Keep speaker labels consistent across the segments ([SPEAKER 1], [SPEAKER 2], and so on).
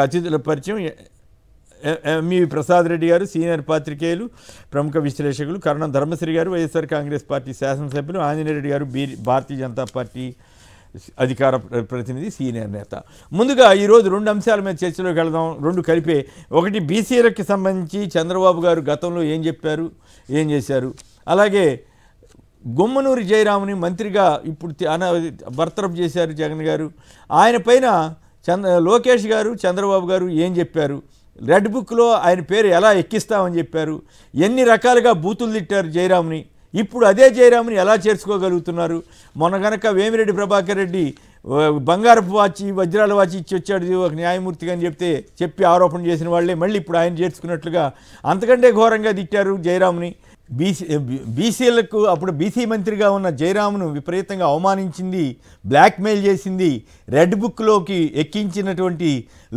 [SPEAKER 1] అతిథుల పరిచయం ఎంవి ప్రసాద్ రెడ్డి గారు, సీనియర్ పాత్రికేయులు, ప్రముఖ విశ్లేషకులు. కరణం ధర్మశ్రీ గారు, వైఎస్ఆర్ కాంగ్రెస్ పార్టీ శాసనసభ్యులు. ఆంజనేయ రెడ్డి గారు, భారతీయ జనతా పార్టీ అధికార ప్రతినిధి, సీనియర్ నేత. ముందుగా ఈరోజు రెండు అంశాల మీద చర్చలోకి వెళదాం, రెండు కలిపే. ఒకటి, బీసీలకు సంబంధించి చంద్రబాబు గారు గతంలో ఏం చెప్పారు, ఏం చేశారు. అలాగే గుమ్మనూరి జయరాముని మంత్రిగా ఇప్పుడు బర్తరఫ్ చేశారు జగన్ గారు. ఆయన పైన లోకేష్ గారు, చంద్రబాబు గారు ఏం చెప్పారు, రెడ్ బుక్లో ఆయన పేరు ఎలా ఎక్కిస్తామని చెప్పారు, ఎన్ని రకాలుగా బూతులు తిట్టారు జయరాముని, ఇప్పుడు అదే జయరాముని ఎలా చేర్చుకోగలుగుతున్నారు. మొన్న గనక వేమిరెడ్డి ప్రభాకర్ రెడ్డి బంగారపు వాచి, వజ్రాల వాచి ఇచ్చి వచ్చాడు ఒక న్యాయమూర్తిగా అని చెప్పి ఆరోపణ చేసిన వాళ్ళే మళ్ళీ ఇప్పుడు ఆయన చేర్చుకున్నట్లుగా అంతకంటే ఘోరంగా తిట్టారు జయరాముని. బీసీలకు అప్పుడు బీసీ మంత్రిగా ఉన్న జయరామును విపరీతంగా అవమానించింది, బ్లాక్మెయిల్ చేసింది, రెడ్ బుక్లోకి ఎక్కించినటువంటి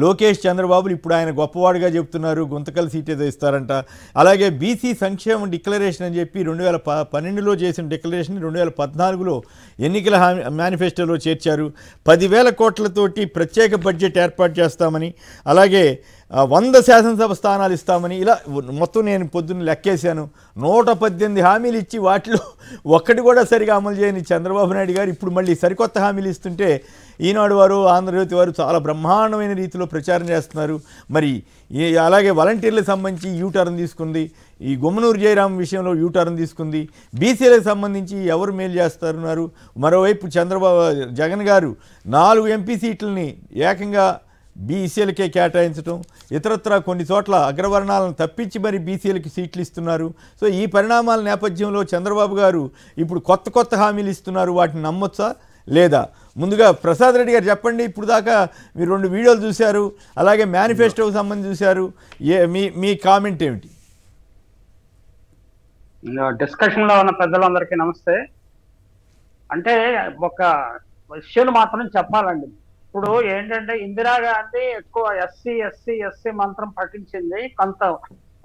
[SPEAKER 1] లోకేష్, చంద్రబాబులు ఇప్పుడు ఆయన గొప్పవాడుగా చెప్తున్నారు, గుంతకల్ సీట్ ఏదో ఇస్తారంట. అలాగే బీసీ సంక్షేమ డిక్లరేషన్ అని చెప్పి 2012లో చేసిన డిక్లరేషన్ 2014లో ఎన్నికల మేనిఫెస్టోలో చేర్చారు. 10,000 కోట్లతోటి ప్రత్యేక బడ్జెట్ ఏర్పాటు చేస్తామని, అలాగే 100 శాసనసభ స్థానాలు ఇస్తామని, ఇలా మొత్తం నేను పొద్దున్న లెక్కేశాను. 118 హామీలు ఇచ్చి వాటిలో ఒక్కటి కూడా సరిగా అమలు చేయని చంద్రబాబు నాయుడు గారు ఇప్పుడు మళ్ళీ సరికొత్త హామీలు ఇస్తుంటే ఈనాడు వారు, ఆంధ్రజ్యోతి వారు చాలా బ్రహ్మాండమైన రీతిలో ప్రచారం చేస్తున్నారు. మరి అలాగే వాలంటీర్లకు సంబంధించి యూటర్న్ తీసుకుంది, ఈ గుమ్మనూరు జయరాం విషయంలో యూటర్న్ తీసుకుంది. బీసీలకు సంబంధించి ఎవరు మేలు చేస్తున్నారు. మరోవైపు జగన్ గారు 4 ఎంపీ సీట్లని ఏకంగా బీసీలకే కేటాయించడం, ఇతరత్ర కొన్ని చోట్ల అగ్రవర్ణాలను తప్పించి మరి బీసీలకి సీట్లు ఇస్తున్నారు. సో ఈ పరిణామాల నేపథ్యంలో చంద్రబాబు గారు ఇప్పుడు కొత్త హామీలు ఇస్తున్నారు. వాటిని నమ్మొచ్చా లేదా? ముందుగా ప్రసాద్ రెడ్డి గారు చెప్పండి. ఇప్పుడు దాకా మీరు 2 వీడియోలు చూశారు, అలాగే మేనిఫెస్టోకి సంబంధించి చూశారు. మీ కామెంట్ ఏమిటి?
[SPEAKER 2] డిస్కషన్లో ఉన్న పెద్దలందరికీ నమస్తే. అంటే ఒక విషయాలు మాత్రం చెప్పాలండి. ఇప్పుడు ఏంటంటే ఇందిరాగాంధీ ఎక్కువ ఎస్సీ మంత్రం పఠించింది.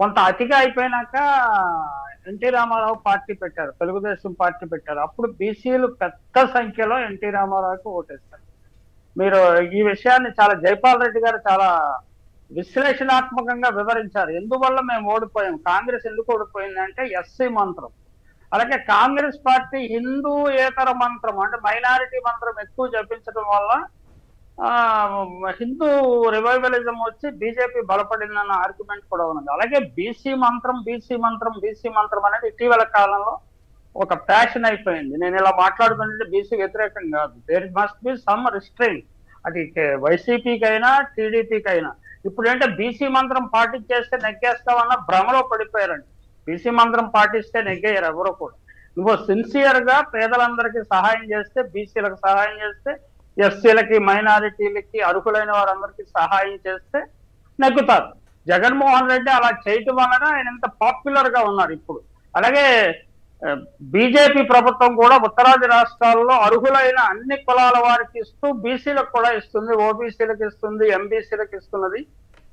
[SPEAKER 2] కొంత అతిగా అయిపోయినాక ఎన్టీ రామారావు పార్టీ పెట్టారు, తెలుగుదేశం పార్టీ పెట్టారు. అప్పుడు బీసీలు పెద్ద సంఖ్యలో ఎన్టీ రామారావుకి ఓటేస్తారు. మీరు ఈ విషయాన్ని చాలా జైపాల్ రెడ్డి గారు చాలా విశ్లేషణాత్మకంగా వివరించారు. ఎందువల్ల మేము ఓడిపోయాం, కాంగ్రెస్ ఎందుకు ఓడిపోయిందంటే ఎస్సీ మంత్రం. అలాగే కాంగ్రెస్ పార్టీ హిందూయేతర మంత్రం అంటే మైనారిటీ మంత్రం ఎక్కువ జపించడం వల్ల హిందూ రివైవలిజం వచ్చి బీజేపీ బలపడిందన్న ఆర్గ్యుమెంట్ కూడా ఉన్నది. అలాగే బీసీ మంత్రం అనేది ఇటీవల కాలంలో ఒక ప్యాషన్ అయిపోయింది. నేను ఇలా మాట్లాడుతుంటే బీసీ వ్యతిరేకం కాదు. There must be some restraint, అది వైసీపీకి అయినా టీడీపీకి అయినా. ఇప్పుడు ఏంటంటే బీసీ మంత్రం పాటించేస్తే నెగ్గేస్తామన్న భ్రమలో పడిపోయారండి. బీసీ మంత్రం పాటిస్తే నెగ్గేయరు ఎవరు కూడా. నువ్వు సిన్సియర్ గా పేదలందరికీ సహాయం చేస్తే, బీసీలకు సహాయం చేస్తే, ఎస్సీలకి, మైనారిటీలకి, అర్హులైన వారందరికీ సహాయం చేస్తే నెగ్గుతారు. జగన్మోహన్ రెడ్డి అలా చేయటం వలన ఆయన ఎంత పాపులర్ గా ఉన్నారు ఇప్పుడు. అలాగే బీజేపీ ప్రభుత్వం కూడా ఉత్తరాది రాష్ట్రాల్లో అర్హులైన అన్ని కులాల వారికి ఇస్తూ బీసీలకు కూడా ఇస్తుంది, ఓబీసీలకు ఇస్తుంది, ఎంబీసీలకు ఇస్తున్నది.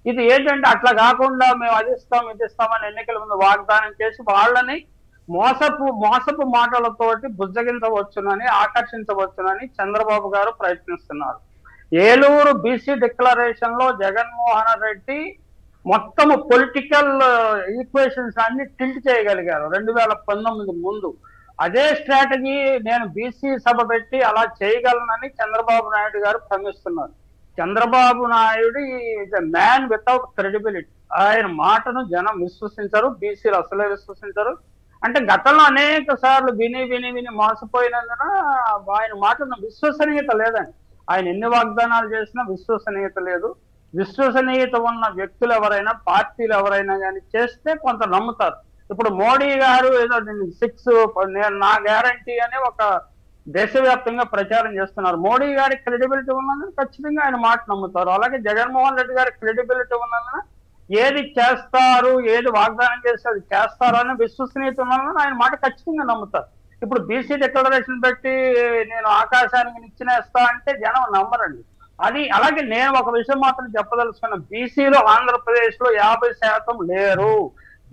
[SPEAKER 2] ఇది ఏంటంటే అట్లా కాకుండా మేము అది ఇస్తాం ఇది ఇస్తామని ఎన్నికల ముందు వాగ్దానం చేసి వాళ్ళని మోసపు మాటలతోటి బుజ్జగించవచ్చునని, ఆకర్షించవచ్చునని చంద్రబాబు గారు ప్రయత్నిస్తున్నారు. ఏలూరు బీసీ డిక్లరేషన్ లో జగన్మోహన్ రెడ్డి మొత్తము పొలిటికల్ ఈక్వేషన్స్ అన్ని టిల్ట్ చేయగలిగారు 2019 ముందు. అదే స్ట్రాటజీ నేను బీసీ సభ పెట్టి అలా చేయగలనని చంద్రబాబు నాయుడు గారు భ్రమిస్తున్నారు. Chandrababu Naidu is a man without credibility. ఆయన మాటను జనం విశ్వసించరు, బీసీలు అసలే విశ్వసించరు. అంటే గతంలో అనేక సార్లు విని మోసపోయినందున ఆయన మాటను విశ్వసనీయత లేదండి. ఆయన ఎన్ని వాగ్దానాలు చేసినా విశ్వసనీయత లేదు. విశ్వసనీయత ఉన్న వ్యక్తులు ఎవరైనా, పార్టీలు ఎవరైనా కానీ చేస్తే కొంత నమ్ముతారు. ఇప్పుడు మోడీ గారు ఏదో 6 నా గ్యారంటీ అని ఒక దేశవ్యాప్తంగా ప్రచారం చేస్తున్నారు. మోడీ గారికి క్రెడిబిలిటీ ఉన్నందున ఖచ్చితంగా ఆయన మాట నమ్ముతారు. అలాగే జగన్మోహన్ రెడ్డి గారికి క్రెడిబిలిటీ ఉన్నందున ఏది చేస్తారు, ఏది వాగ్దానం చేస్తే అది చేస్తారు అని విశ్వసనీయత ఉన్నందున ఆయన మాట ఖచ్చితంగా నమ్ముతారు. ఇప్పుడు బీసీ డిక్లరేషన్ పెట్టి నేను ఆకాశానికి నిచ్చినేస్తా అంటే జనం నమ్మరండి. అది అలాగే నేను ఒక విషయం మాత్రం చెప్పదలుచుకున్నా. బీసీలో ఆంధ్రప్రదేశ్ లో 50% లేరు.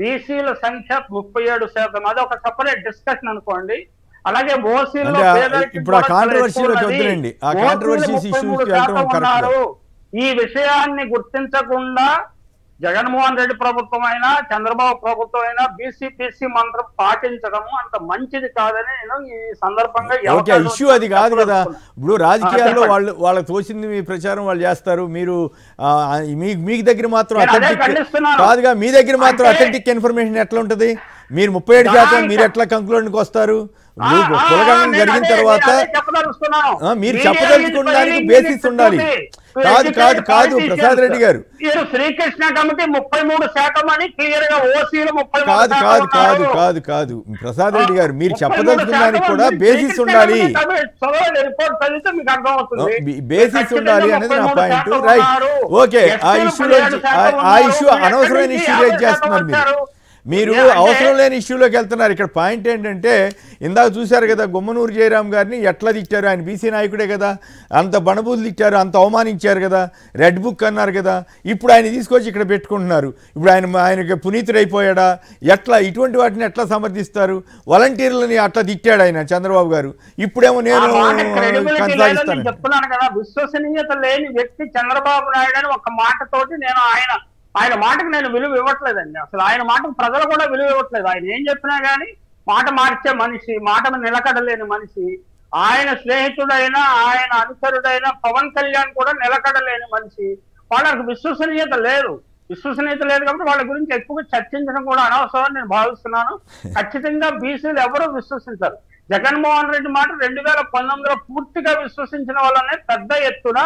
[SPEAKER 2] బీసీల సంఖ్య 37%. అది ఒక సెపరేట్ డిస్కషన్ అనుకోండి. అలాగే ఓసీలో
[SPEAKER 1] ఇప్పుడు ఆ కాంట్రవర్సీలోకి వద్దులండి, ఆ కాంట్రవర్సీస్ ఇష్యూస్
[SPEAKER 2] ఉన్నారు. ఈ విషయాన్ని గుర్తించకుండా జగన్మోహన్ రెడ్డి ప్రభుత్వం అయినా చంద్రబాబు ప్రభుత్వం అయినా బీసీ మంత్రం పాటించడము అంత మంచిది కాదని నేను ఈ సందర్భంగా
[SPEAKER 1] ఇష్యూ అది కాదు కదా. ఇప్పుడు రాజకీయాల్లో వాళ్ళకి తోచింది మీ ప్రచారం వాళ్ళు చేస్తారు. మీరు మీ దగ్గర మాత్రం కాదుగా, మీ దగ్గర మాత్రం అథెంటిక్ ఇన్ఫర్మేషన్ ఎట్లా ఉంటుంది? మీరు 37% మీరు ఎట్లా కంక్లూజన్కి వస్తారు? కులగణన జరిగిన తర్వాత మీరు చెప్పదలుచుకోవడానికి బేసిస్ ఉండాలి. కాదు ప్రసాద్ రెడ్డి గారు,
[SPEAKER 2] శ్రీకృష్ణ కమిటీ 33% అని క్లియర్ గా ఓసీలు
[SPEAKER 1] కాదు ప్రసాద్ రెడ్డి గారు, మీరు చెప్పదలుచుకోవడానికి కూడా బేసిస్ ఉండాలి. బేసిస్ ఉండాలి అనేది నా పాయింట్. Right, okay. ఆ ఇష్యూ అనవసరమైన ఇష్యూ రేజ్ చేస్తున్నారు మీరు అవసరం లేని ఇష్యూలోకి వెళ్తున్నారు. ఇక్కడ పాయింట్ ఏంటంటే, ఇందాక చూశారు కదా గుమ్మనూరు జయరాం గారిని ఎట్లా తిట్టారు. ఆయన బీసీ నాయకుడే కదా, అంత బణబూలు తిట్టారు, అంత అవమానించారు కదా, రెడ్ బుక్ అన్నారు కదా. ఇప్పుడు ఆయన తీసుకొచ్చి ఇక్కడ పెట్టుకుంటున్నారు. ఇప్పుడు ఆయనకి పునీతుడైపోయాడా? ఎట్లా ఇటువంటి వాటిని ఎట్లా సమర్థిస్తారు? వాలంటీర్లని అట్లా తిట్టాడు ఆయన చంద్రబాబు గారు. ఇప్పుడేమో నేను కొనసాగిస్తాను
[SPEAKER 2] చెప్తున్నాను కదా. విశ్వసనీయత లేని వ్యక్తి చంద్రబాబు నాయుడు అని ఒక మాటతోటి నేను ఆయన మాటకు నేను విలువ ఇవ్వట్లేదండి. అసలు ఆయన మాటకు ప్రజలు కూడా విలువ ఇవ్వట్లేదు. ఆయన ఏం చెప్పినా గానీ మాట మార్చే మనిషి, మాటను నిలకడలేని మనిషి. ఆయన స్నేహితుడైనా ఆయన అనుచరుడైన పవన్ కళ్యాణ్ కూడా నిలకడలేని మనిషి. వాళ్ళకి విశ్వసనీయత లేదు కాబట్టి వాళ్ళ గురించి ఎక్కువగా చర్చించడం కూడా అనవసరం నేను భావిస్తున్నాను. ఖచ్చితంగా బీసీలు ఎవరూ విశ్వసించారు. జగన్మోహన్ రెడ్డి మాట 2019లో పూర్తిగా విశ్వసించిన వాళ్ళనే పెద్ద ఎత్తున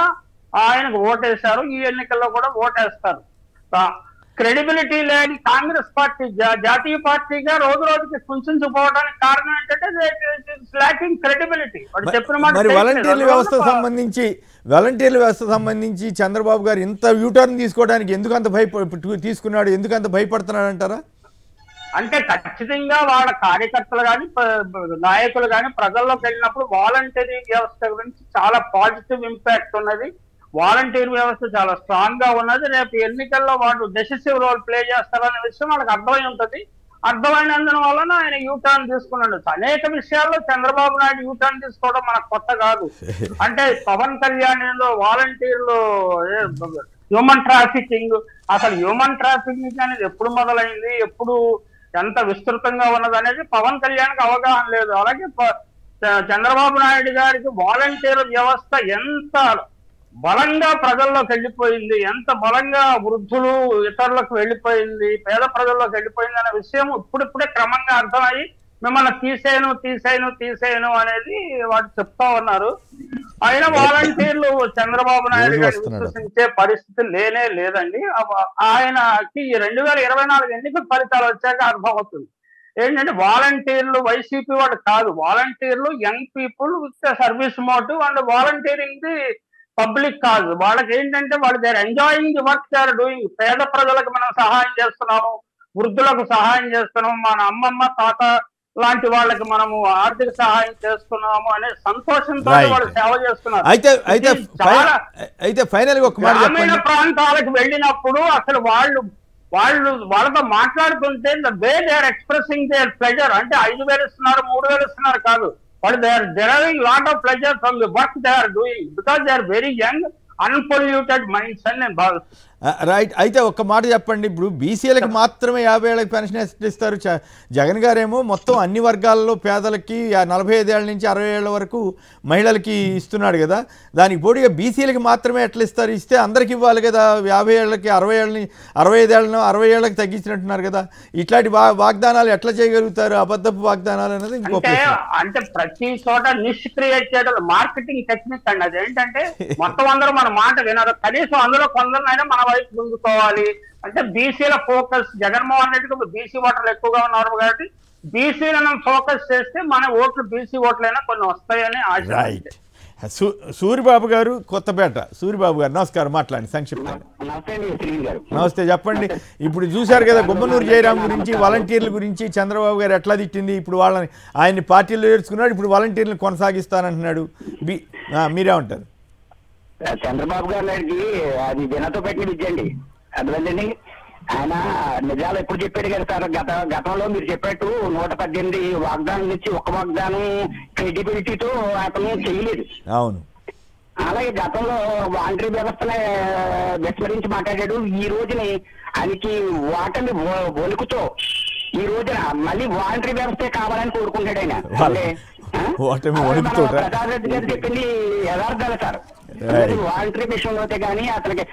[SPEAKER 2] ఆయనకు ఓటేశారు. ఈ ఎన్నికల్లో కూడా ఓటేస్తారు. క్రెడిబిలిటీ లేని కాంగ్రెస్ పార్టీ జాతీయ పార్టీగా రోజు రోజుకి కుంచుకుపోవడానికి కారణం ఏంటంటే లాకింగ్ క్రెడిబిలిటీ. చెప్పిన మాట
[SPEAKER 1] వాలంటీర్ల వ్యవస్థ సంబంధించి చంద్రబాబు గారు ఇంత యూటర్న్ తీసుకోవడానికి ఎందుకు అంత తీసుకున్నాడు, ఎందుకు అంత భయపడుతున్నాడు అంటారా?
[SPEAKER 2] అంటే ఖచ్చితంగా వాళ్ళ కార్యకర్తలు కానీ నాయకులు కానీ ప్రజల్లోకి వెళ్ళినప్పుడు వాలంటీరీ వ్యవస్థ గురించి చాలా పాజిటివ్ ఇంపాక్ట్ ఉన్నది. వాలంటీర్ వ్యవస్థ చాలా స్ట్రాంగ్ గా ఉన్నది. రేపు ఎన్నికల్లో వాళ్ళు డెసిసివ్ రోల్ ప్లే చేస్తారనే విషయం వాళ్ళకి అర్థమై ఉంటుంది. అర్థమైనందున వలన ఆయన యూటర్న్ తీసుకున్నాడు. అనేక విషయాల్లో చంద్రబాబు నాయుడు యూటర్న్ తీసుకోవడం మనకు కొత్త కాదు. అంటే పవన్ కళ్యాణ్ వాలంటీర్లు హ్యూమన్ ట్రాఫికింగ్, అసలు హ్యూమన్ ట్రాఫికింగ్ అనేది ఎప్పుడు మొదలైంది, ఎప్పుడు ఎంత విస్తృతంగా ఉన్నది అనేది పవన్ కళ్యాణ్కి అవగాహన లేదు. అలాగే చంద్రబాబు నాయుడు గారికి వాలంటీర్ వ్యవస్థ ఎంత బలంగా ప్రజల్లోకి వెళ్ళిపోయింది, ఎంత బలంగా వృద్ధులు ఇతరులకు వెళ్ళిపోయింది, పేద ప్రజల్లోకి వెళ్ళిపోయింది అనే విషయం ఇప్పుడిప్పుడే క్రమంగా అర్థమయ్యి మిమ్మల్ని తీసేయను అనేది వాడు చెప్తా ఉన్నారు. అయినా వాలంటీర్లు చంద్రబాబు నాయుడు గారిని విశ్వసించే పరిస్థితి లేదండి. ఆయనకి 2024 ఎన్నికల ఫలితాలు వచ్చాక అర్థం అవుతుంది ఏంటంటే వాలంటీర్లు వైసీపీ వాడు కాదు. వాలంటీర్లు young people with service motive and volunteering the public cause. వాళ్ళకి ఏంటంటే వాళ్ళు they are enjoying the work they are doing. పేద ప్రజలకు మనం సహాయం చేస్తున్నాము, వృద్ధులకు సహాయం చేస్తున్నాము, మన అమ్మమ్మ తాత లాంటి వాళ్ళకి మనము ఆర్థిక సహాయం చేస్తున్నాము అనే సంతోషంతో వాళ్ళు సేవ చేస్తున్నారు. గ్రామీణ ప్రాంతాలకు వెళ్ళినప్పుడు అసలు వాళ్ళతో మాట్లాడుతుంటే way they are expressing their pleasure. అంటే 5,000 ఇస్తున్నారు, 3,000 ఇస్తున్నారు కాదు. But they are deriving lot of pleasure from the work they are doing because they are very young, unpolluted minds అని నేను భావిస్తున్నాను.
[SPEAKER 1] రైట్. అయితే ఒక్క మాట చెప్పండి, ఇప్పుడు బీసీలకు మాత్రమే 50 ఏళ్ళకి పెన్షన్ ఇస్తారు. జగన్ గారేమో మొత్తం అన్ని వర్గాల్లో పేదలకి 45 ఏళ్ళ నుంచి 60 ఏళ్ళ వరకు మహిళలకి ఇస్తున్నాడు కదా. దానికి పోటీగా బీసీలకి మాత్రమే ఎట్లా ఇస్తారు? ఇస్తే అందరికి ఇవ్వాలి కదా. 50 ఏళ్ళకి 65 ఏళ్ళను 60 ఏళ్ళకి తగ్గించినట్టున్నారు కదా. ఇట్లాంటి వాగ్దానాలు ఎట్లా చేయగలుగుతారు? అబద్ధపు వాగ్దానాలు అనేది ఇంకో
[SPEAKER 2] అంటే ప్రతి చోట నిష్ క్రియేట్ చేయడం మార్కెటింగ్ టెక్నిక్ అండి. అదేంటంటే మొత్తం అందరూ మన మాట వినరు, కనీసం అందులో కొందరినైనా మన వైపు ముందుకోవాలి. అంటే బీసీల ఫోకస్ జగన్మోహన్ రెడ్డికి బీసీ ఓటర్లు ఎక్కువగా ఉన్నారు కాబట్టి బీసీలను ఫోకస్ చేస్తే మన ఓట్లు బీసీ ఓట్లైనా కొన్ని వస్తాయని ఆశ.
[SPEAKER 1] సూరిబాబు గారు కొత్తపేట. సూరిబాబు గారు నమస్కారం, మాట్లాడండి సంక్షిప్తంగా. నమస్తే, చెప్పండి. ఇప్పుడు చూశారు కదా గుమ్మనూరు జయరాం గురించి, వాలంటీర్ల గురించి చంద్రబాబు గారు ఎట్లా తిట్టింది. ఇప్పుడు ఆయన్ని పార్టీలో చేర్చుకున్నాడు, ఇప్పుడు వాలంటీర్లను కొనసాగిస్తానంటున్నాడు. మీరేమంటారు?
[SPEAKER 3] చంద్రబాబు గారికి అది జనతో పెట్టిన విద్యండి. అర్థమైందండి. ఆయన నిజాలు ఎప్పుడు చెప్పాడు కదా సార్. గతంలో మీరు చెప్పినట్టు 118 వాగ్దానం ఇచ్చి ఒక్క వాగ్దానం క్రెడిబిలిటీతో అతను చేయలేదు.
[SPEAKER 1] అవును.
[SPEAKER 3] అలాగే గతంలో వాలంటరీ వ్యవస్థనే విస్మరించి మాట్లాడాడు. ఈ రోజుని ఆయనకి వాటని వణుకుతో ఈ రోజున మళ్ళీ వాలంటరీ వ్యవస్థే కావాలని కోరుకుంటాడు ఆయన. ప్రసాద్ రెడ్డి గారు చెప్పింది యథార్థాలు సార్. వాలంటరీ విషయంలో అయితే కానీ అతనికి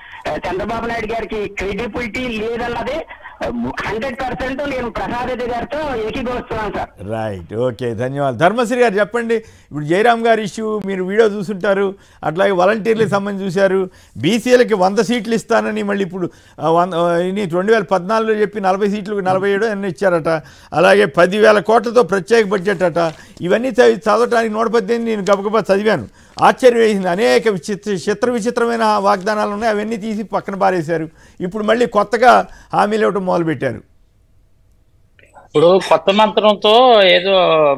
[SPEAKER 3] చంద్రబాబు నాయుడు గారికి క్రెడిబిలిటీ లేదన్నదే 100% నేను ప్రసాద్ రెడ్డి గారితో ఏకీభవిస్తున్నాను సార్.
[SPEAKER 1] రైట్, ఓకే, ధన్యవాదాలు. ధర్మశ్రీ గారు చెప్పండి, ఇప్పుడు జయరామ్ గారి ఇష్యూ మీరు వీడియో చూసుంటారు, అట్లాగే వాలంటీర్లకు సంబంధించి చూశారు. బీసీలకి 100 సీట్లు ఇస్తానని మళ్ళీ ఇప్పుడు 2014లో చెప్పి 40 సీట్లకు 47 అన్నీ ఇచ్చారట. అలాగే 10,000 కోట్లతో ప్రత్యేక బడ్జెట్ అట. ఇవన్నీ చదవటానికి 118 నేను గబగబా చదివాను. ఆశ్చర్యం వేసింది. అనేక విచిత్రమైన వాగ్దానాలు ఉన్నాయి, అవన్నీ తీసి పక్కన పారేశారు. ఇప్పుడు మళ్ళీ కొత్తగా హామీలు ఇవ్వటం మొదలుపెట్టారు.
[SPEAKER 4] ఇప్పుడు కొత్త మంత్రంతో ఏదో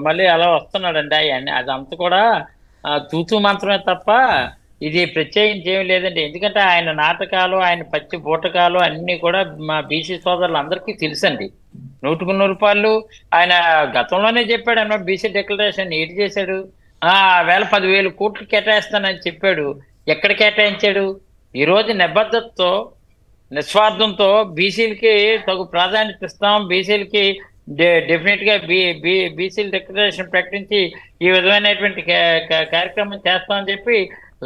[SPEAKER 4] మళ్ళీ అలా వస్తున్నాడండి. ఆయన అదంతా కూడా తూతూ మంత్రమే తప్ప ఇది ప్రత్యేకించి ఏమి లేదండి. ఎందుకంటే ఆయన నాటకాలు, ఆయన పచ్చి బూటకాలు అన్నీ కూడా మా బీసీ సోదరులు అందరికీ తెలుసండి. 100% ఆయన గతంలోనే చెప్పాడు అన్నమాట. బీసీ డిక్లరేషన్ ఏది చేశాడు? 10,000 కోట్లు కేటాయిస్తానని చెప్పాడు. ఎక్కడ కేటాయించాడు? ఈరోజు నిబద్ధతతో, నిస్వార్థంతో బీసీలకి తగు ప్రాధాన్యత ఇస్తాం, బీసీలకి డెఫినెట్గా బీసీల డిక్లరేషన్ ప్రకటించి ఈ విధమైనటువంటి కార్యక్రమం చేస్తామని చెప్పి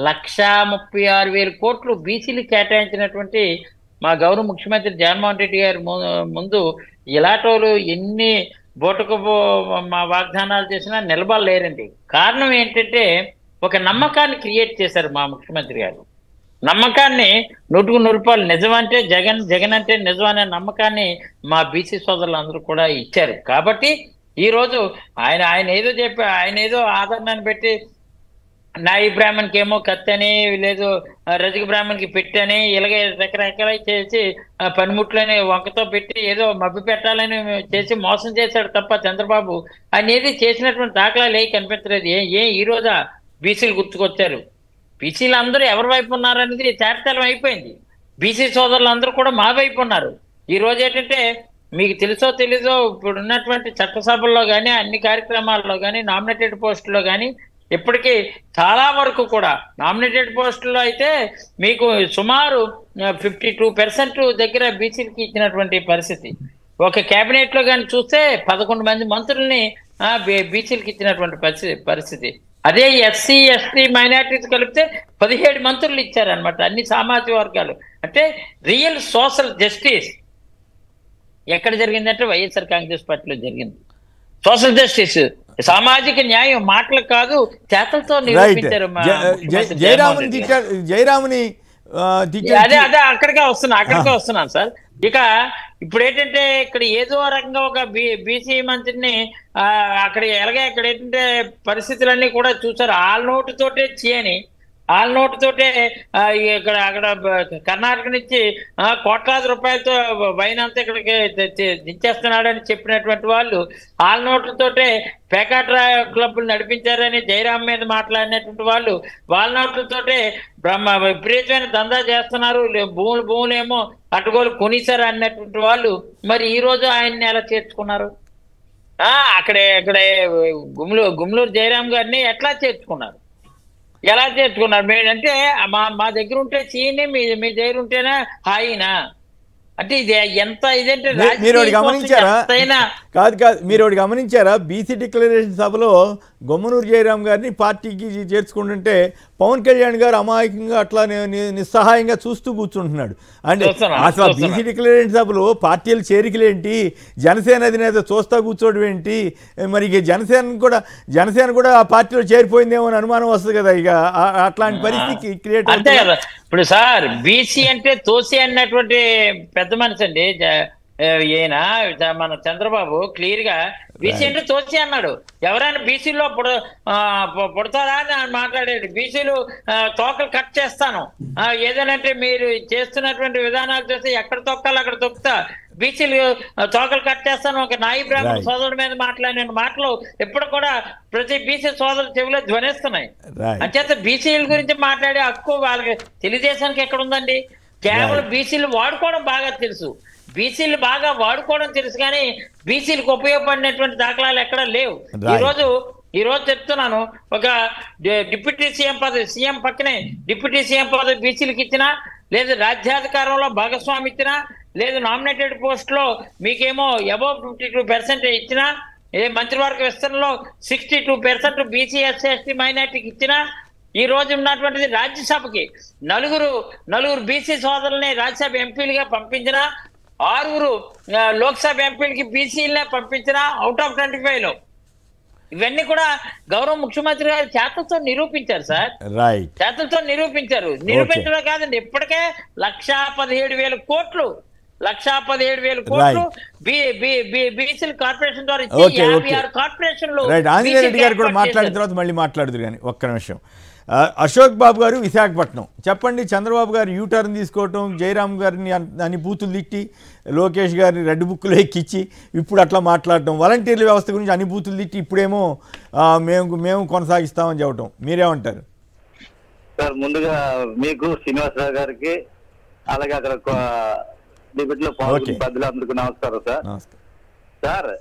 [SPEAKER 4] 136,000 కోట్లు బీసీలు కేటాయించినటువంటి మా గౌరవ ముఖ్యమంత్రి జగన్మోహన్ రెడ్డి గారి ముందు ఇలాంటోళ్ళు ఎన్ని బోటకు మా వాగ్దానాలు చేసినా నిలబడలేరండి. కారణం ఏంటంటే ఒక నమ్మకాన్ని క్రియేట్ చేశారు మా ముఖ్యమంత్రి గారు. నమ్మకాన్ని 100% నిజం అంటే జగన్ అంటే నిజం అనే నమ్మకాన్ని మా బీసీ సోదరులు అందరూ కూడా ఇచ్చారు. కాబట్టి ఈరోజు ఆయన ఏదో చెప్పి ఆయన ఏదో ఆదరణను పెట్టి నాయి బ్రాహ్మణ్కి ఏమో కత్తని, లేదు రజక బ్రాహ్మణ్కి పెట్టని, ఇలాగే రకరకాల చేసి పనిముట్లని వంకతో పెట్టి ఏదో మభ్య పెట్టాలని చేసి మోసం చేశాడు తప్ప చంద్రబాబు ఆయన ఏది చేసినటువంటి దాఖలాలు ఏ కనిపించలేదు. ఈ రోజా బీసీలు గుర్తుకొచ్చారు? బీసీలు అందరూ ఎవరి వైపు ఉన్నారనేది తేటతెల్లం అయిపోయింది. బీసీ సోదరులు అందరూ కూడా మా వైపు ఉన్నారు. ఈ రోజు ఏంటంటే మీకు తెలుసో తెలీదో ఇప్పుడు ఉన్నటువంటి చట్టసభల్లో కానీ అన్ని కార్యక్రమాల్లో కానీ నామినేటెడ్ పోస్టుల్లో కానీ ఇప్పటికీ చాలా వరకు కూడా నామినేటెడ్ పోస్టుల్లో అయితే మీకు సుమారు 52% దగ్గర బీసీలకి ఇచ్చినటువంటి పరిస్థితి. ఒక కేబినెట్లో కానీ చూస్తే 11 మంది మంత్రుల్ని బీసీలకి ఇచ్చినటువంటి పరిస్థితి. అదే ఎస్సీ ఎస్టీ మైనారిటీస్ కలిపితే 17 మంత్రులు ఇచ్చారనమాట అన్ని సామాజిక వర్గాలు. అంటే రియల్ సోషల్ జస్టిస్ ఎక్కడ జరిగిందంటే వైఎస్ఆర్ కాంగ్రెస్ పార్టీలో జరిగింది. సోషల్ జస్టిస్, సామాజిక న్యాయం మాటలు కాదు చేతలతో నిరూపించారు.
[SPEAKER 1] జయరాముని
[SPEAKER 4] అదే అక్కడికే వస్తున్నాను సార్. ఇక ఇప్పుడు ఏంటంటే ఇక్కడ ఏదో రకంగా ఒక బీసీ మంత్రిని అక్కడ ఎలాగే ఇక్కడ ఏంటంటే పరిస్థితులన్నీ కూడా చూసారు. ఆల్ నోటుతోటే చేయని, ఆల్ నోటుతోటే ఇక్కడ అక్కడ కర్ణాటక నుంచి కోట్లాది రూపాయలతో వైన్ అంతా ఇక్కడికి దించేస్తున్నాడని చెప్పినటువంటి వాళ్ళు ఆల్ నోట్లతోటే పేకాట్రా క్లబ్లు నడిపించారని జయరామ్ మీద మాట్లాడినటువంటి వాళ్ళు వాళ్ళ నోట్లతోటే విపరీతమైన దందా చేస్తున్నారు, భూములు ఏమో అటుగోలు కొనిసారు అన్నటువంటి వాళ్ళు మరి ఈ రోజు ఆయన్ని ఎలా చేర్చుకున్నారు? అక్కడే గుమ్లూరు జయరామ్ గారిని ఎట్లా చేర్చుకున్నారు? ఎలా చేర్చుకున్నారు? అంటే మా దగ్గర ఉంటే చీని మీ దగ్గర ఉంటేనే హాయినా? అంటే ఇది ఎంత ఇదంటే
[SPEAKER 1] మీరు గమనించారా? కాదు మీరు గమనించారా? బీసీ డిక్లరేషన్ సభలో గొమ్మనూరు జయరామ్ గారిని పార్టీకి చేర్చుకుంటుంటే పవన్ కళ్యాణ్ గారు అమాయకంగా అట్లా నిస్సహాయంగా చూస్తూ కూర్చుంటున్నాడు. అంటే అసలు బీసీ డిక్లరేషన్ సభలో పార్టీల చేరికలేంటి, జనసేన అధినేత చూస్తా కూర్చోవడం ఏంటి? మరి జనసేన కూడా ఆ పార్టీలో చేరిపోయిందేమో అని అనుమానం వస్తుంది కదా. ఇక అట్లాంటి పరిస్థితి క్రియేట్
[SPEAKER 4] అంతే కదా. ఇప్పుడు సార్ బీసీ అంటే తోసి అన్నటువంటి పెద్ద మనిషి అండి ఈయన మన చంద్రబాబు క్లియర్ గా బీసీ అంటే తోసి అన్నాడు. ఎవరైనా బీసీలో పుడతారా అని మాట్లాడాడు. బీసీలు తోకలు కట్ చేస్తాను, ఏదైనంటే మీరు చేస్తున్నటువంటి విధానాలు చూస్తే ఎక్కడ తొక్కాలి అక్కడ తొక్కుతా, బీసీలు తోకలు కట్ చేస్తాను ఒక నాయి బ్రాహ్మణ సోదరుడి మీద మాట్లాడిన మాటలు ఎప్పుడు కూడా ప్రతి బీసీ సోదరుల చెవిలో ధ్వనిస్తున్నాయి. అంచేత బీసీల గురించి మాట్లాడే హక్కు వాళ్ళకి తెలుగుదేశానికి ఎక్కడ ఉందండి? కేవలం బీసీలు వాడుకోవడం బాగా తెలుసు, బీసీలు బాగా వాడుకోవడం తెలుసు, కానీ బీసీలకు ఉపయోగపడినటువంటి దాఖలాలు ఎక్కడా లేవు. ఈ రోజు ఈ రోజు చెప్తున్నాను, ఒక డిప్యూటీ సీఎం పదవి, సీఎం పక్కనే డిప్యూటీ సీఎం పదవి బీసీలకు ఇచ్చినా, లేదు రాజ్యాధికారంలో భాగస్వామి ఇచ్చినా, లేదు నామినేటెడ్ పోస్ట్ లో మీకేమో అబౌవ్ 52% ఇచ్చినా, ఏ మంత్రివర్గ విస్తరణలో 62% బీసీ ఎస్సీ ఎస్టీ మైనార్టీకి ఇచ్చినా, ఈ రోజు ఉన్నటువంటిది రాజ్యసభకి నలుగురు బీసీ సోదరుల్ని రాజ్యసభ ఎంపీలుగా పంపించిన, 6 లోక్సభ ఎంపీలకి బీసీలనే పంపించిన అవుట్ ఆఫ్ 25 లో. ఇవన్నీ కూడా గౌరవ ముఖ్యమంత్రి గారు చేతలతో నిరూపించారు సార్.
[SPEAKER 1] రైట్,
[SPEAKER 4] చేతలతో నిరూపించడం కాదండి, ఇప్పటికే 1,17,000 కోట్లు బీసీల కార్పొరేషన్ ద్వారా ఇచ్చి 56 కార్పొరేషన్లు.
[SPEAKER 1] రైట్, ఆంజనేయ రెడ్డి గారు కూడా మాట్లాడిన తర్వాత మళ్ళీ మాట్లాడుతురు. కానీ ఒక్క నిమిషం, అశోక్ బాబు గారు విశాఖపట్నం, చెప్పండి. చంద్రబాబు గారు యూటర్న్ తీసుకోవటం, జయరామ్ గారిని అని బూతులు తిట్టి, లోకేష్ గారిని రెడ్ బుక్లో ఎక్కించి ఇప్పుడు అట్లా మాట్లాడటం, వాలంటీర్ల వ్యవస్థ గురించి అన్ని బూతులు తిట్టి ఇప్పుడేమో మేము కొనసాగిస్తామని చెప్పటం, మీరేమంటారు
[SPEAKER 5] సార్? ముందుగా మీకు శ్రీనివాసరావు గారికి, అలాగే అక్కడ డిబేట్లో పాల్గొన్న పెద్దలందరికీ నమస్కారం సార్. సార్,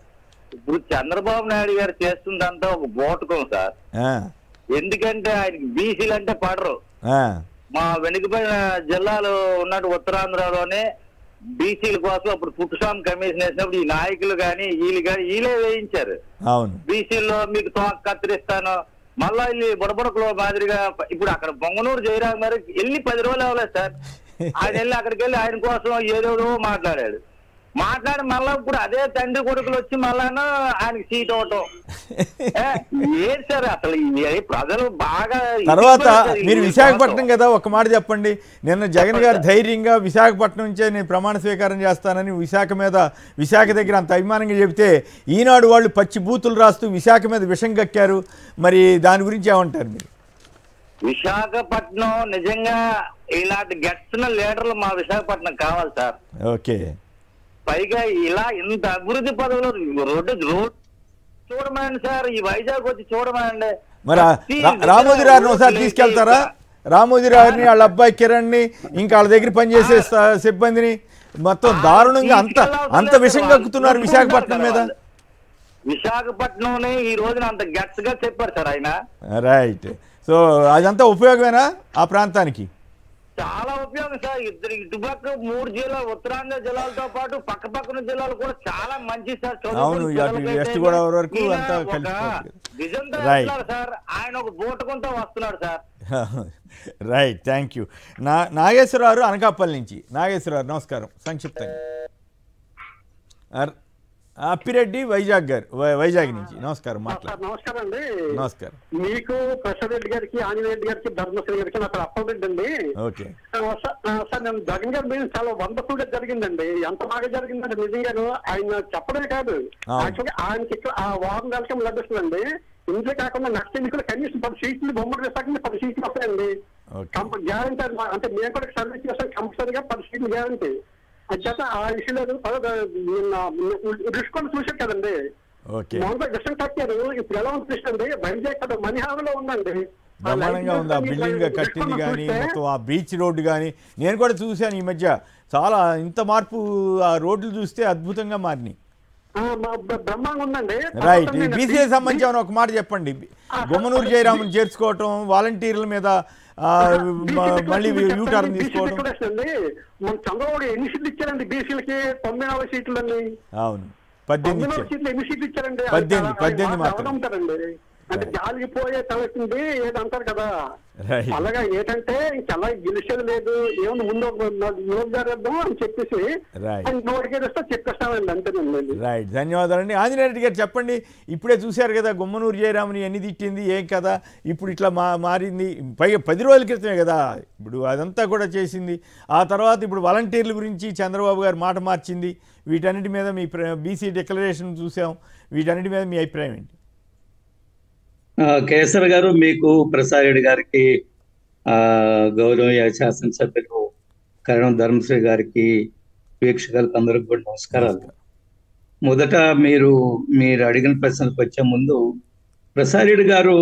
[SPEAKER 5] ఇప్పుడు చంద్రబాబు నాయుడు గారు చేస్తుందంతా ఒక బోటకం సార్. ఎందుకంటే ఆయనకి బీసీలు అంటే పడరు. మా వెనుకబడిన జిల్లాలు ఉన్నట్టు ఉత్తరాంధ్రలోనే బీసీల కోసం అప్పుడు పుట్టుస్వామి కమిషన్ వేసినప్పుడు ఈ నాయకులు కానీ వీళ్ళే వేయించారు. బీసీల్లో మీకు తోక కత్తిరిస్తాను, మళ్ళా వెళ్ళి బుడబుడకలో మాదిరిగా. ఇప్పుడు అక్కడ పొంగనూరు జయరామ్ గారు వెళ్ళి 10 రోజులు అవ్వలేదు సార్. ఆయన వెళ్ళి అక్కడికి వెళ్ళి ఆయన కోసం ఏదో మాట్లాడి మళ్ళా ఇప్పుడు అదే తండ్రి కొడుకులు వచ్చి మళ్ళా ఆయనకి సీట్ అవటం ఏంటి సార్? అసలు ప్రజలు బాగా.
[SPEAKER 1] తర్వాత మీరు విశాఖపట్నం కదా, ఒక మాట చెప్పండి. నిన్న జగన్ గారు ధైర్యంగా విశాఖపట్నం నుంచే నేను ప్రమాణ స్వీకారం చేస్తానని విశాఖ దగ్గర అంత అభిమానంగా చెబితే, ఈనాడు వాళ్ళు పచ్చి బూతులు రాస్తూ విశాఖ మీద విషం కక్కారు. మరి దాని గురించి ఏమంటారు మీరు?
[SPEAKER 5] విశాఖపట్నం నిజంగా ఇలాంటి గెట్సిన లీడర్లు మా విశాఖపట్నం కావాలి సార్.
[SPEAKER 1] ఓకే,
[SPEAKER 5] పైగా ఇలా ఇంత అభివృద్ధి పదవులు రోడ్డు చూడమండి సార్, ఈ వైజాగ్ వచ్చి చూడమండి.
[SPEAKER 1] మరి రామోజీ గారిని ఒకసారి తీసుకెళ్తారా? రామోజీ గారిని, వాళ్ళ అబ్బాయి కిరణ్ ని, ఇంకా వాళ్ళ దగ్గర పనిచేసే సిబ్బందిని మొత్తం దారుణంగా అంత విషయం కక్కుతున్నారు విశాఖపట్నం మీద.
[SPEAKER 5] విశాఖపట్నం ఈ రోజున అంత గట్స్ గా చెప్పారు సార్ ఆయన.
[SPEAKER 1] రైట్, సో అదంతా ఉపయోగమేనా ఆ ప్రాంతానికి?
[SPEAKER 5] చాలా ఉపయోగం సార్. ఇటుపక్క 3 జిల్లాలు, ఉత్తరాంధ్ర జిల్లాలతో పాటు పక్కపక్కన జిల్లాలు కూడా చాలా మంచి సార్.
[SPEAKER 1] అవును, వెస్ట్ గోదావరి వరకు అంతా
[SPEAKER 5] కలిసి సార్. ఆయన ఒక బూటకంతో వస్తున్నాడు sir.
[SPEAKER 1] Right, thank you. Nageswara Rao Anakapalli నుంచి. నాగేశ్వరరావు నమస్కారం. సంక్షిప్తంగా. అప్పిరెడ్డి వైజాగ్ నుంచి నమస్కారం.
[SPEAKER 6] నమస్కారం అండి.
[SPEAKER 1] నమస్కారం.
[SPEAKER 6] మీకు ప్రసాద్ రెడ్డి గారికి, ఆంజనేయ రెడ్డి గారికి, ధర్మశ్రీ గారికి నా పేరు అప్పలరెడ్డి అండి.
[SPEAKER 1] ఓకే
[SPEAKER 6] సార్, నేను జగన్ గారి మీద చాలా వండర్ఫుల్ గా జరిగిందండి. ఎంత బాగా జరిగిందంటే నిజంగాను ఆయన చెప్పడమే కాదు, యాక్చువల్గా ఆయనకి ఇక్కడ ఆ వారం నెలకం లభిస్తుందండి. ఇంట్లో కాకుండా నెక్స్ట్ ఎన్నికలు కనీసం 10 సీట్లు బొమ్మలు వేసాక 10 సీట్లు వస్తాయండి. గ్యారంటీ. అంటే మేము కూడా సర్వీస్ చేస్తాం, కంపల్సరీగా 10 సీట్లు గ్యారంటీ. అంచేత ఆ విషయంలో రుషికొని చూసారు కదండి. మామూలుగా విషయం కట్టారు. ఇప్పుడు ఎలా అనిపిస్తుంది? వైజాగ్ కదా మణిహారంలో ఉందండి.
[SPEAKER 1] బ్రహ్మాండంగా ఉంది ఆ బిల్డింగ్ కట్టింది కానీ, మొత్తం ఆ బీచ్ రోడ్డు కానీ నేను కూడా చూశాను ఈ మధ్య. చాలా ఇంత మార్పు, ఆ రోడ్లు చూస్తే అద్భుతంగా మారినాయి.
[SPEAKER 6] బ్రహ్మాండంగా ఉందండి.
[SPEAKER 1] రైట్, బీసీఏ సంబంధించి ఒక మాట చెప్పండి. గుమ్మనూరు జయరాముని చేర్చుకోవటం, వాలంటీర్ల మీద మళ్ళీ యూటర్న్ తీసుకోవడం.
[SPEAKER 6] మన చంద్రబాబు ఎన్ని సీట్లు ఇచ్చారండి బీసీలకి? 94 సీట్లు అండి.
[SPEAKER 1] అవును, 18
[SPEAKER 6] సీట్లు. ఎన్ని సీట్లు ఇచ్చారండి?
[SPEAKER 1] 18 మాత్రం.
[SPEAKER 6] అంటే గాలికి పోయే తలెత్తుంది ఏదంటారు కదా, అలాగా ఏంటంటే ఇంకెలా గెలిచేది లేదు, ఏమన్నా ముందు జరగద్దాం అని చెప్పేసి నోటికేస్తే చెప్పేస్తామండి అంతేనండి.
[SPEAKER 1] రైట్, ధన్యవాదాలండి. ఆంజనేయ రెడ్డి గారు చెప్పండి. ఇప్పుడే చూశారు కదా గుమ్మనూరు జయరాముని ఎన్ని తిట్టింది, ఏం కదా ఇప్పుడు ఇట్లా మారింది. పైగా 10 రోజుల క్రితమే కదా ఇప్పుడు అదంతా కూడా చేసింది. ఆ తర్వాత ఇప్పుడు వాలంటీర్ల గురించి చంద్రబాబు గారు మాట మార్చింది. వీటన్నిటి మీద మీ బీసీ డిక్లరేషన్ చూసాం, వీటన్నిటి మీద మీ అభిప్రాయం ఏంటి?
[SPEAKER 7] కేసర్ గారు, మీకు ప్రసాద్ రెడ్డి గారికి, గౌరవ శాసనసభ్యులు కరణం ధర్మశ్రీ గారికి, వీక్షకులకు అందరికి కూడా నమస్కారాలు. మొదట మీరు అడిగిన ప్రశ్నలకు వచ్చే ముందు ప్రసాద్ రెడ్డి గారు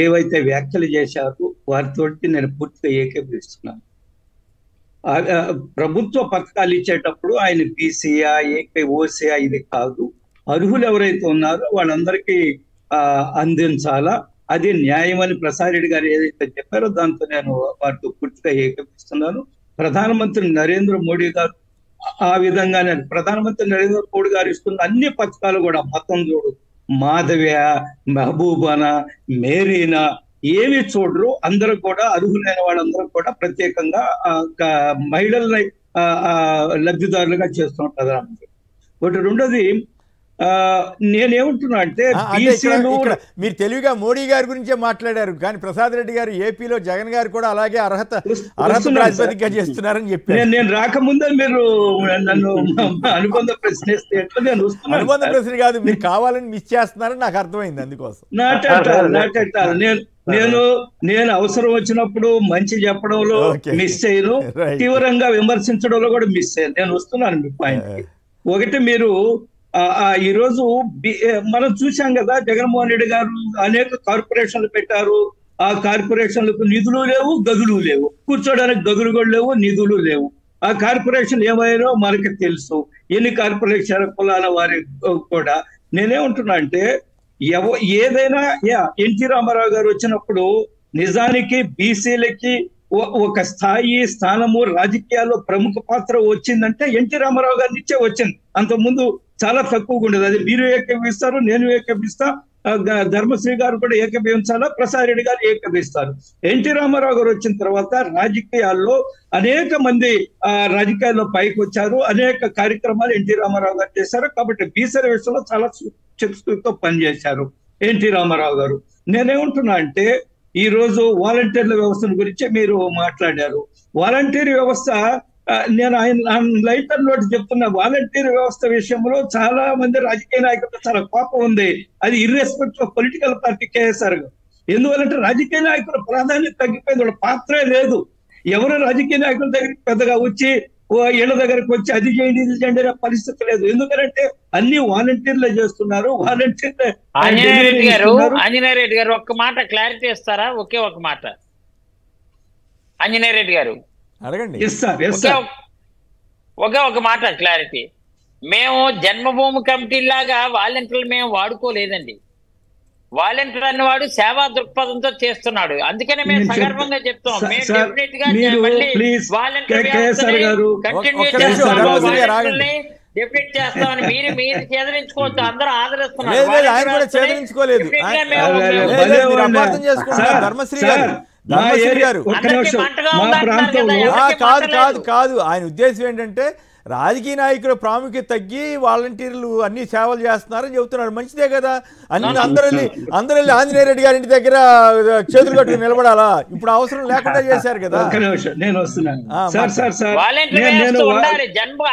[SPEAKER 7] ఏవైతే వ్యాఖ్యలు చేశారో వారితోటి నేను పూర్తిగా ఏకీభవిస్తున్నాను. ప్రభుత్వ పథకాలు ఇచ్చేటప్పుడు ఆయన బీసీఆ, ఓసీఆ ఇది కాదు, అర్హులు ఎవరైతే ఉన్నారో వాళ్ళందరికీ అందించాలా, అది న్యాయమని ప్రసాద్ రెడ్డి గారు ఏదైతే చెప్పారో దాంతో నేను వాటితో పూర్తిగా ఏకీపిస్తున్నాను. ప్రధానమంత్రి నరేంద్ర మోడీ గారు ఆ విధంగానే ప్రధానమంత్రి నరేంద్ర మోడీ గారు ఇస్తున్న అన్ని పథకాలు కూడా మొత్తం చూడు, మాధవ్య, మహబూబానా, మేరీనా ఏమి చూడరు. అందరూ కూడా అర్హులైన వాళ్ళందరూ కూడా ప్రత్యేకంగా మహిళల్ని లబ్ధిదారులుగా చేస్తున్నారు ప్రధానమంత్రి. ఒకటి. రెండోది, నేనేమంటున్నా అంటే
[SPEAKER 1] మీరు తెలివిగా మోడీ గారి గురించే మాట్లాడారు, కానీ ప్రసాద్ రెడ్డి గారు ఏపీలో జగన్ గారు కూడా అలాగే అర్హత ప్రాతిపదికగా చేస్తున్నారని చెప్పారు.
[SPEAKER 7] నేను రాకముందే మీరు నన్ను అనుబంధ ప్రశ్న ఇస్తే ఎట్లా? నేను
[SPEAKER 1] అనుబంధ ప్రశ్న కాదు, మీరు కావాలని మిస్ చేస్తున్నారని నాకు అర్థమైంది. అందుకోసం
[SPEAKER 7] నేను అవసరం వచ్చినప్పుడు మంచి చెప్పడంలో మిస్ చేయను, తీవ్రంగా విమర్శించడంలో కూడా మిస్ అయ్యాను. నేను వస్తున్నాను మీ పాయింట్. ఒకటి, మీరు ఈ రోజు మనం చూసాం కదా, జగన్మోహన్ రెడ్డి గారు అనేక కార్పొరేషన్లు పెట్టారు. ఆ కార్పొరేషన్లకు నిధులు లేవు, గదులు లేవు, కూర్చోడానికి గదులు కూడా లేవు, నిధులు లేవు. ఆ కార్పొరేషన్ ఏమైనా మనకి తెలుసు, ఎన్ని కార్పొరేషన్ కులాల వారి కూడా. నేనేమంటున్నా అంటే ఏదైనా ఎన్టీ రామారావు గారు వచ్చినప్పుడు నిజానికి బీసీలకి ఒక స్థానము రాజకీయాల్లో ప్రముఖ పాత్ర వచ్చిందంటే ఎన్టీ రామారావు గారి నుంచే వచ్చింది. అంతకుముందు చాలా తక్కువగా ఉండేది. అది మీరు ఏకీపిస్తారు, నేను ఏకీపిస్తా, ధర్మశ్రీ గారు కూడా ఏకీభవించాలా, ప్రసాద్ రెడ్డి గారు ఏకీపిస్తారు. ఎన్టీ రామారావు గారు వచ్చిన తర్వాత రాజకీయాల్లో అనేక మంది రాజకీయాల్లో పైకి వచ్చారు, అనేక కార్యక్రమాలు ఎన్టీ రామారావు గారు చేశారు. కాబట్టి బీసీ విషయంలో చాలా చిత్తశుద్ధితో పనిచేశారు ఎన్టీ రామారావు గారు. నేనేమంటున్నా అంటే ఈ రోజు వాలంటీర్ల వ్యవస్థను గురించి మీరు మాట్లాడారు. వాలంటీర్ వ్యవస్థ, నేను ఆయన లైటర్ నోటి చెప్తున్నా, వాలంటీర్ వ్యవస్థ విషయంలో చాలా మంది రాజకీయ నాయకులకు చాలా కోపం ఉంది. అది ఇర్రెస్పెక్ట్ ఆఫ్ పొలిటికల్ పార్టీ కేఎస్ఆర్ గారు. ఎందువల్లంటే రాజకీయ నాయకుల ప్రాధాన్యత తగ్గిపోయింది, వాళ్ళ పాత్రే లేదు. ఎవరు రాజకీయ నాయకుల దగ్గరికి పెద్దగా వచ్చి ఇళ్ల దగ్గరకు వచ్చి అది చేయండి ఇది చేయండి అనే పరిస్థితి లేదు. ఎందుకంటే అన్ని వాలంటీర్లే చేస్తున్నారు. వాలంటీర్లే.
[SPEAKER 4] ఆంజనేయ రెడ్డి గారు ఒక్క మాట క్లారిటీ ఇస్తారా? ఒకే ఒక మాట ఆంజనేయ రెడ్డి గారు
[SPEAKER 1] అడగండి.
[SPEAKER 4] ఒకే ఒక మాట క్లారిటీ. మేము జన్మభూమి కమిటీ లాగా వాలంటీర్లు మేము వాడుకోలేదండి. వాలంటీర్ అన్నవాడు సేవా దృక్పథంతో చేస్తున్నాడు. అందుకనే మేము సగర్వంగా చెప్తాం, మేము డెఫినెట్ గా డెఫినెట్ చేస్తామని మీరు చేదరించుకోవచ్చు. అందరూ ఆదరిస్తున్నారు.
[SPEAKER 1] కాదు, ఆయన ఉద్దేశం ఏంటంటే రాజకీయ నాయకుల ప్రాముఖ్యత తగ్గి వాలంటీర్లు అన్ని సేవలు చేస్తున్నారని చెబుతున్నారు. మంచిదే కదా. అందరూ వెళ్ళి ఆంజనేయ రెడ్డి గారి ఇంటి దగ్గర చేతులు కట్టుకుని నిలబడాలా? ఇప్పుడు అవసరం లేకుండా చేశారు కదా.
[SPEAKER 7] నేను వస్తున్నాను.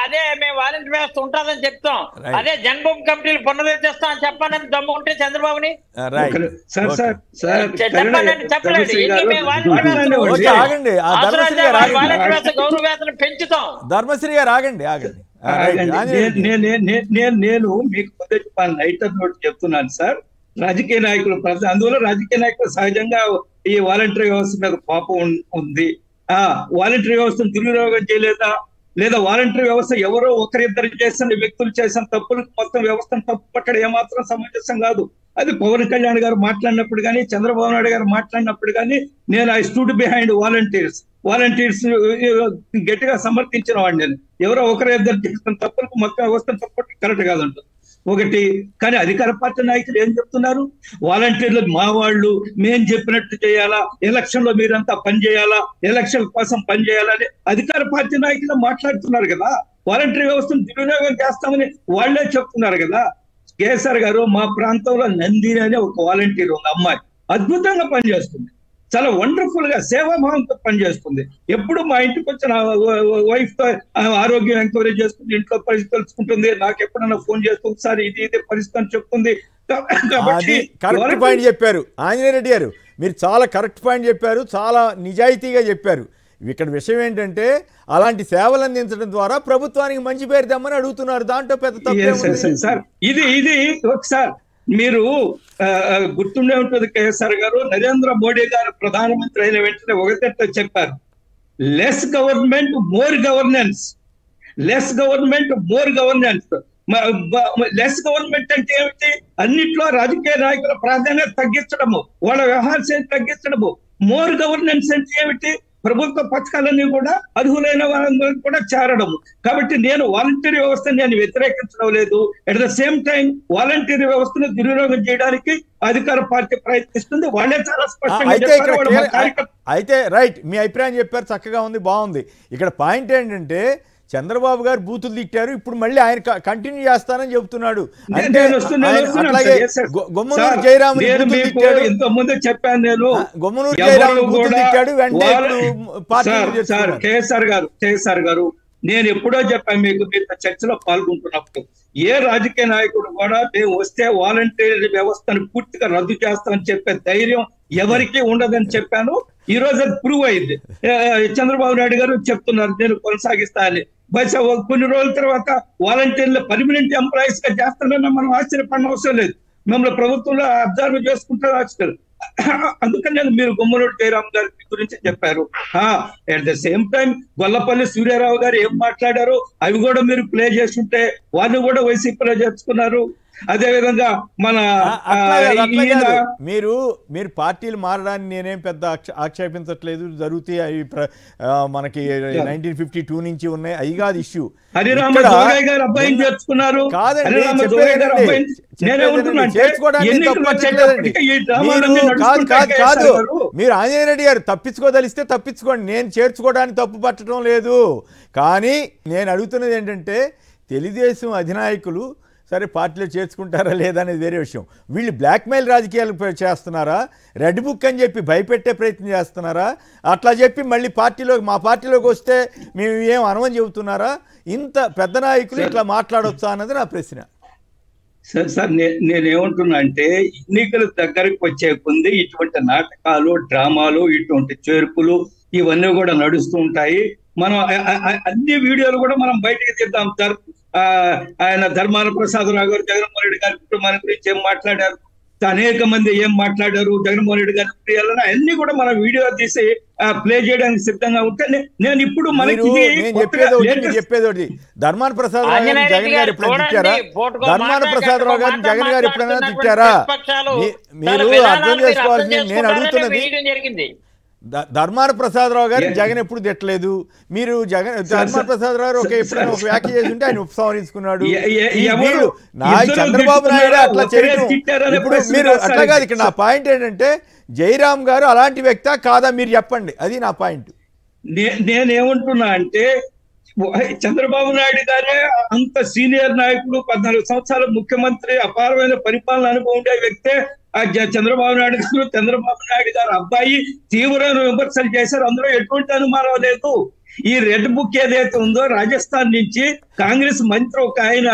[SPEAKER 4] అదే మేము వాలంటీర్ వ్యవస్థ ఉంటుందని చెప్తాం. అదే జన్మభూమి కమిటీలు పునరుద్ధరిస్తాం అని చెప్పాలని దమ్ము ఉంటే చంద్రబాబుని
[SPEAKER 1] ఆగండి.
[SPEAKER 4] గౌరవ వేతనం పెంచుతాం.
[SPEAKER 1] ధర్మశ్రీ గారు ఆగండి.
[SPEAKER 7] నేను మీకు లైటర్ నోట్ చెప్తున్నాను సార్. రాజకీయ నాయకులు అందువల్ల రాజకీయ నాయకులు సహజంగా ఈ వాలంటరీ వ్యవస్థ మీద కోపం ఉంది. వాలంటరీ వ్యవస్థను దుర్వినియోగం చేయలేదా, లేదా వాలంటరీ వ్యవస్థ ఎవరో ఒకరిద్దరు చేసిన వ్యక్తులు చేసిన తప్పులకు మొత్తం వ్యవస్థను తప్పు పట్టడం ఏమాత్రం సమంజసం కాదు. అది పవన్ కళ్యాణ్ గారు మాట్లాడినప్పుడు కానీ, చంద్రబాబు నాయుడు గారు మాట్లాడినప్పుడు కానీ నేను ఐ స్టూడ్ బిహైండ్ వాలంటీర్స్ గట్టిగా సమర్థించిన వాడిని. నేను ఎవరో ఒకరిద్దరు చేసిన తప్పులకు మొత్తం వ్యవస్థను తప్పట్టు కరెక్ట్ కాదంటారు ఒకటి. కానీ అధికార పార్టీ నాయకులు ఏం చెప్తున్నారు? వాలంటీర్లు మా వాళ్ళు, మేం చెప్పినట్టు చేయాలా, ఎలక్షన్ లో మీరంతా పనిచేయాలా, ఎలక్షన్ కోసం పనిచేయాలని అధికార పార్టీ నాయకులు మాట్లాడుతున్నారు కదా. వాలంటీర్ వ్యవస్థను దుర్వినియోగం చేస్తామని వాళ్లే చెప్తున్నారు కదా. కేసీఆర్ గారు మా ప్రాంతంలో నందిని అనే ఒక వాలంటీర్ ఉంది, అమ్మాయి అద్భుతంగా పనిచేస్తుంది, చాలా వండర్ఫుల్ గా సేవాభావంతో పనిచేస్తుంది. ఎప్పుడు మా ఇంటికి వచ్చిన వైఫ్ తో ఆరోగ్యం ఎంక్వైరీ చేస్తుంది, ఇంట్లో పరిస్థితి తెలుసుకుంటుంది, నాకు ఎప్పుడైనా ఫోన్ చేస్తుంది, ఒకసారి ఇది పరిస్థితి అని చెప్తుంది.
[SPEAKER 1] కరెక్ట్ పాయింట్ చెప్పారు ఆంజనేయ రెడ్డి గారు, మీరు చాలా కరెక్ట్ పాయింట్ చెప్పారు, చాలా నిజాయితీగా చెప్పారు. ఇక్కడ విషయం ఏంటంటే అలాంటి సేవలు అందించడం ద్వారా ప్రభుత్వానికి మంచి పేరు తెమ్మని అడుగుతున్నారు. దాంట్లో పెద్ద తప్పు
[SPEAKER 7] సార్. ఇది ఒకసారి మీరు గుర్తుండే ఉంటుంది కేసీఆర్ గారు, నరేంద్ర మోడీ గారు ప్రధానమంత్రి అయిన వెంటనే ఒకటే చెప్పారు, less government more governance, less government more governance. Less government అంటే ఏమిటి? అన్నిట్లో రాజకీయ నాయకుల ప్రాధాన్యత తగ్గించడము, వాళ్ళ వ్యవహార శైలి తగ్గించడము. మోర్ గవర్నెన్స్ అంటే ఏమిటి? ప్రభుత్వ పథకాలన్నీ కూడా అర్హులైన వాళ్ళందరూ కూడా చేరడము. కాబట్టి నేను వాలంటీర్ వ్యవస్థను నేను వ్యతిరేకించడం లేదు. At the same time volunteer వ్యవస్థను దుర్వినియోగం చేయడానికి అధికార పార్టీ ప్రయత్నిస్తుంది. వాళ్ళే చాలా స్పష్టంగా చెప్పారు.
[SPEAKER 1] అయితే రైట్, మీ అభిప్రాయం చెప్పారు, చక్కగా ఉంది, బాగుంది. ఇక్కడ పాయింట్ ఏంటంటే చంద్రబాబు గారు బూతులు తిట్టారు, ఇప్పుడు మళ్ళీ ఆయన కంటిన్యూ చేస్తానని చెప్తున్నాడు. గొమ్మనూరు జయరామ్
[SPEAKER 7] ఇంతకుముందే చెప్పాను నేను.
[SPEAKER 1] గొమ్మనూరు జయరామ్ బూతులు తిట్టాడు,
[SPEAKER 7] కేసీఆర్ గారు నేను ఎప్పుడో చెప్పాను మీకు, మీతో చర్చలో పాల్గొంటున్నప్పుడు, ఏ రాజకీయ నాయకుడు కూడా మేము వస్తే వాలంటీర్ వ్యవస్థను పూర్తిగా రద్దు చేస్తామని చెప్పే ధైర్యం ఎవరికి ఉండదని చెప్పాను. ఈ రోజు అది ప్రూవ్ అయింది. చంద్రబాబు నాయుడు గారు చెప్తున్నారు నేను కొనసాగిస్తా అని. బహుశా కొన్ని రోజుల తర్వాత వాలంటీర్లు పర్మనెంట్ ఎంప్లాయీస్ గా చేస్తారని మనం ఆశ్చర్యపడిన అవసరం లేదు. మిమ్మల్ని ప్రభుత్వంలో అబ్జర్వ్ చేసుకుంటారు ఆశ్చర్యం. అందుకని నేను మీరు గొమ్మనూరు జయరామ్ గారి గురించి చెప్పారు. At the same time Gollapalli Suryarao గారు ఏం మాట్లాడారు అవి కూడా మీరు ప్లే చేస్తుంటే వాళ్ళు కూడా వైసీపీలో చేర్చుకున్నారు. అదే విధంగా మన
[SPEAKER 1] మీరు పార్టీలు మారడాన్ని నేనేం పెద్ద ఆక్షేపించట్లేదు, జరుగుతాయి అవి మనకి 1952 నుంచి ఉన్నాయి, అవి కాదు ఇష్యూ. కాదు, మీరు ఆంజనేయ రెడ్డి గారు తప్పించుకోదలిస్తే తప్పించుకోండి, నేను చేర్చుకోవడానికి తప్పు పట్టడం లేదు. కానీ నేను అడుగుతున్నది ఏంటంటే తెలుగుదేశం అధినాయకులు సరే పార్టీలో చేర్చుకుంటారా లేదా అనేది వేరే విషయం. వీళ్ళు బ్లాక్మెయిల్ రాజకీయాలు చేస్తున్నారా, రెడ్ బుక్ అని చెప్పి భయపెట్టే ప్రయత్నం చేస్తున్నారా, అట్లా చెప్పి మళ్ళీ మా పార్టీలోకి వస్తే మేము ఏం అనమని చెబుతున్నారా? ఇంత పెద్ద నాయకులు ఇట్లా మాట్లాడొచ్చా అన్నది నా ప్రశ్న.
[SPEAKER 7] సార్ నేనేమంటున్నా అంటే ఎన్నికలు దగ్గరకు వచ్చే కొంది ఇటువంటి నాటకాలు, డ్రామాలు, ఇటువంటి చేర్పులు ఇవన్నీ కూడా నడుస్తూ ఉంటాయి. మనం అన్ని వీడియోలు కూడా మనం బయటికి తీద్దాం. ఆయన ధర్మాన ప్రసాదరావు గారు జగన్మోహన్ రెడ్డి గారి కుటుంబాన్ని గురించి ఏం మాట్లాడారు, అనేక మంది ఏం మాట్లాడారు, జగన్మోహన్ రెడ్డి గారి ప్రియాలను అన్ని కూడా మనం వీడియో తీసి ప్లే చేయడానికి సిద్ధంగా ఉంటే నేను ఇప్పుడు
[SPEAKER 1] చెప్పేది ధర్మాన ప్రసాదరావు గారిని జగన్ గారు ఎప్పుడైనా తిట్టారా? ధర్మాన ప్రసాదరావు గారిని జగన్ గారు ఎప్పుడైనా తిట్టారా? మీరు అర్థం చేసుకోవాల్సింది, నేను అడుగుతున్నది ధర్మాన ప్రసాదరావు గారు జగన్ ఎప్పుడు తిట్టలేదు. మీరు ధర్మాన ప్రసాదరావు ఎప్పుడైనా ఒక వ్యాఖ్య చేసి ఉంటే ఆయన ఉపసంహరించుకున్నాడు. చంద్రబాబు నాయుడు అట్లా చేయడం ఇప్పుడు మీరు అట్లా కాదు. ఇక్కడ నా పాయింట్ ఏంటంటే జయరామ్ గారు అలాంటి వ్యక్తా కాదా మీరు చెప్పండి, అది నా పాయింట్.
[SPEAKER 7] నేనేమంటున్నా అంటే చంద్రబాబు నాయుడు గారే అంత సీనియర్ నాయకుడు, 14 సంవత్సరాల ముఖ్యమంత్రి, అపారమైన పరిపాలన అనుభవం ఉండే వ్యక్తే చంద్రబాబు నాయుడు గారు అబ్బాయి తీవ్రమైన విమర్శలు చేశారు. అందులో ఎటువంటి అనుమానం లేదు. ఈ రెడ్ బుక్ ఏదైతే ఉందో రాజస్థాన్ నుంచి కాంగ్రెస్ మంత్రి ఒక ఆయన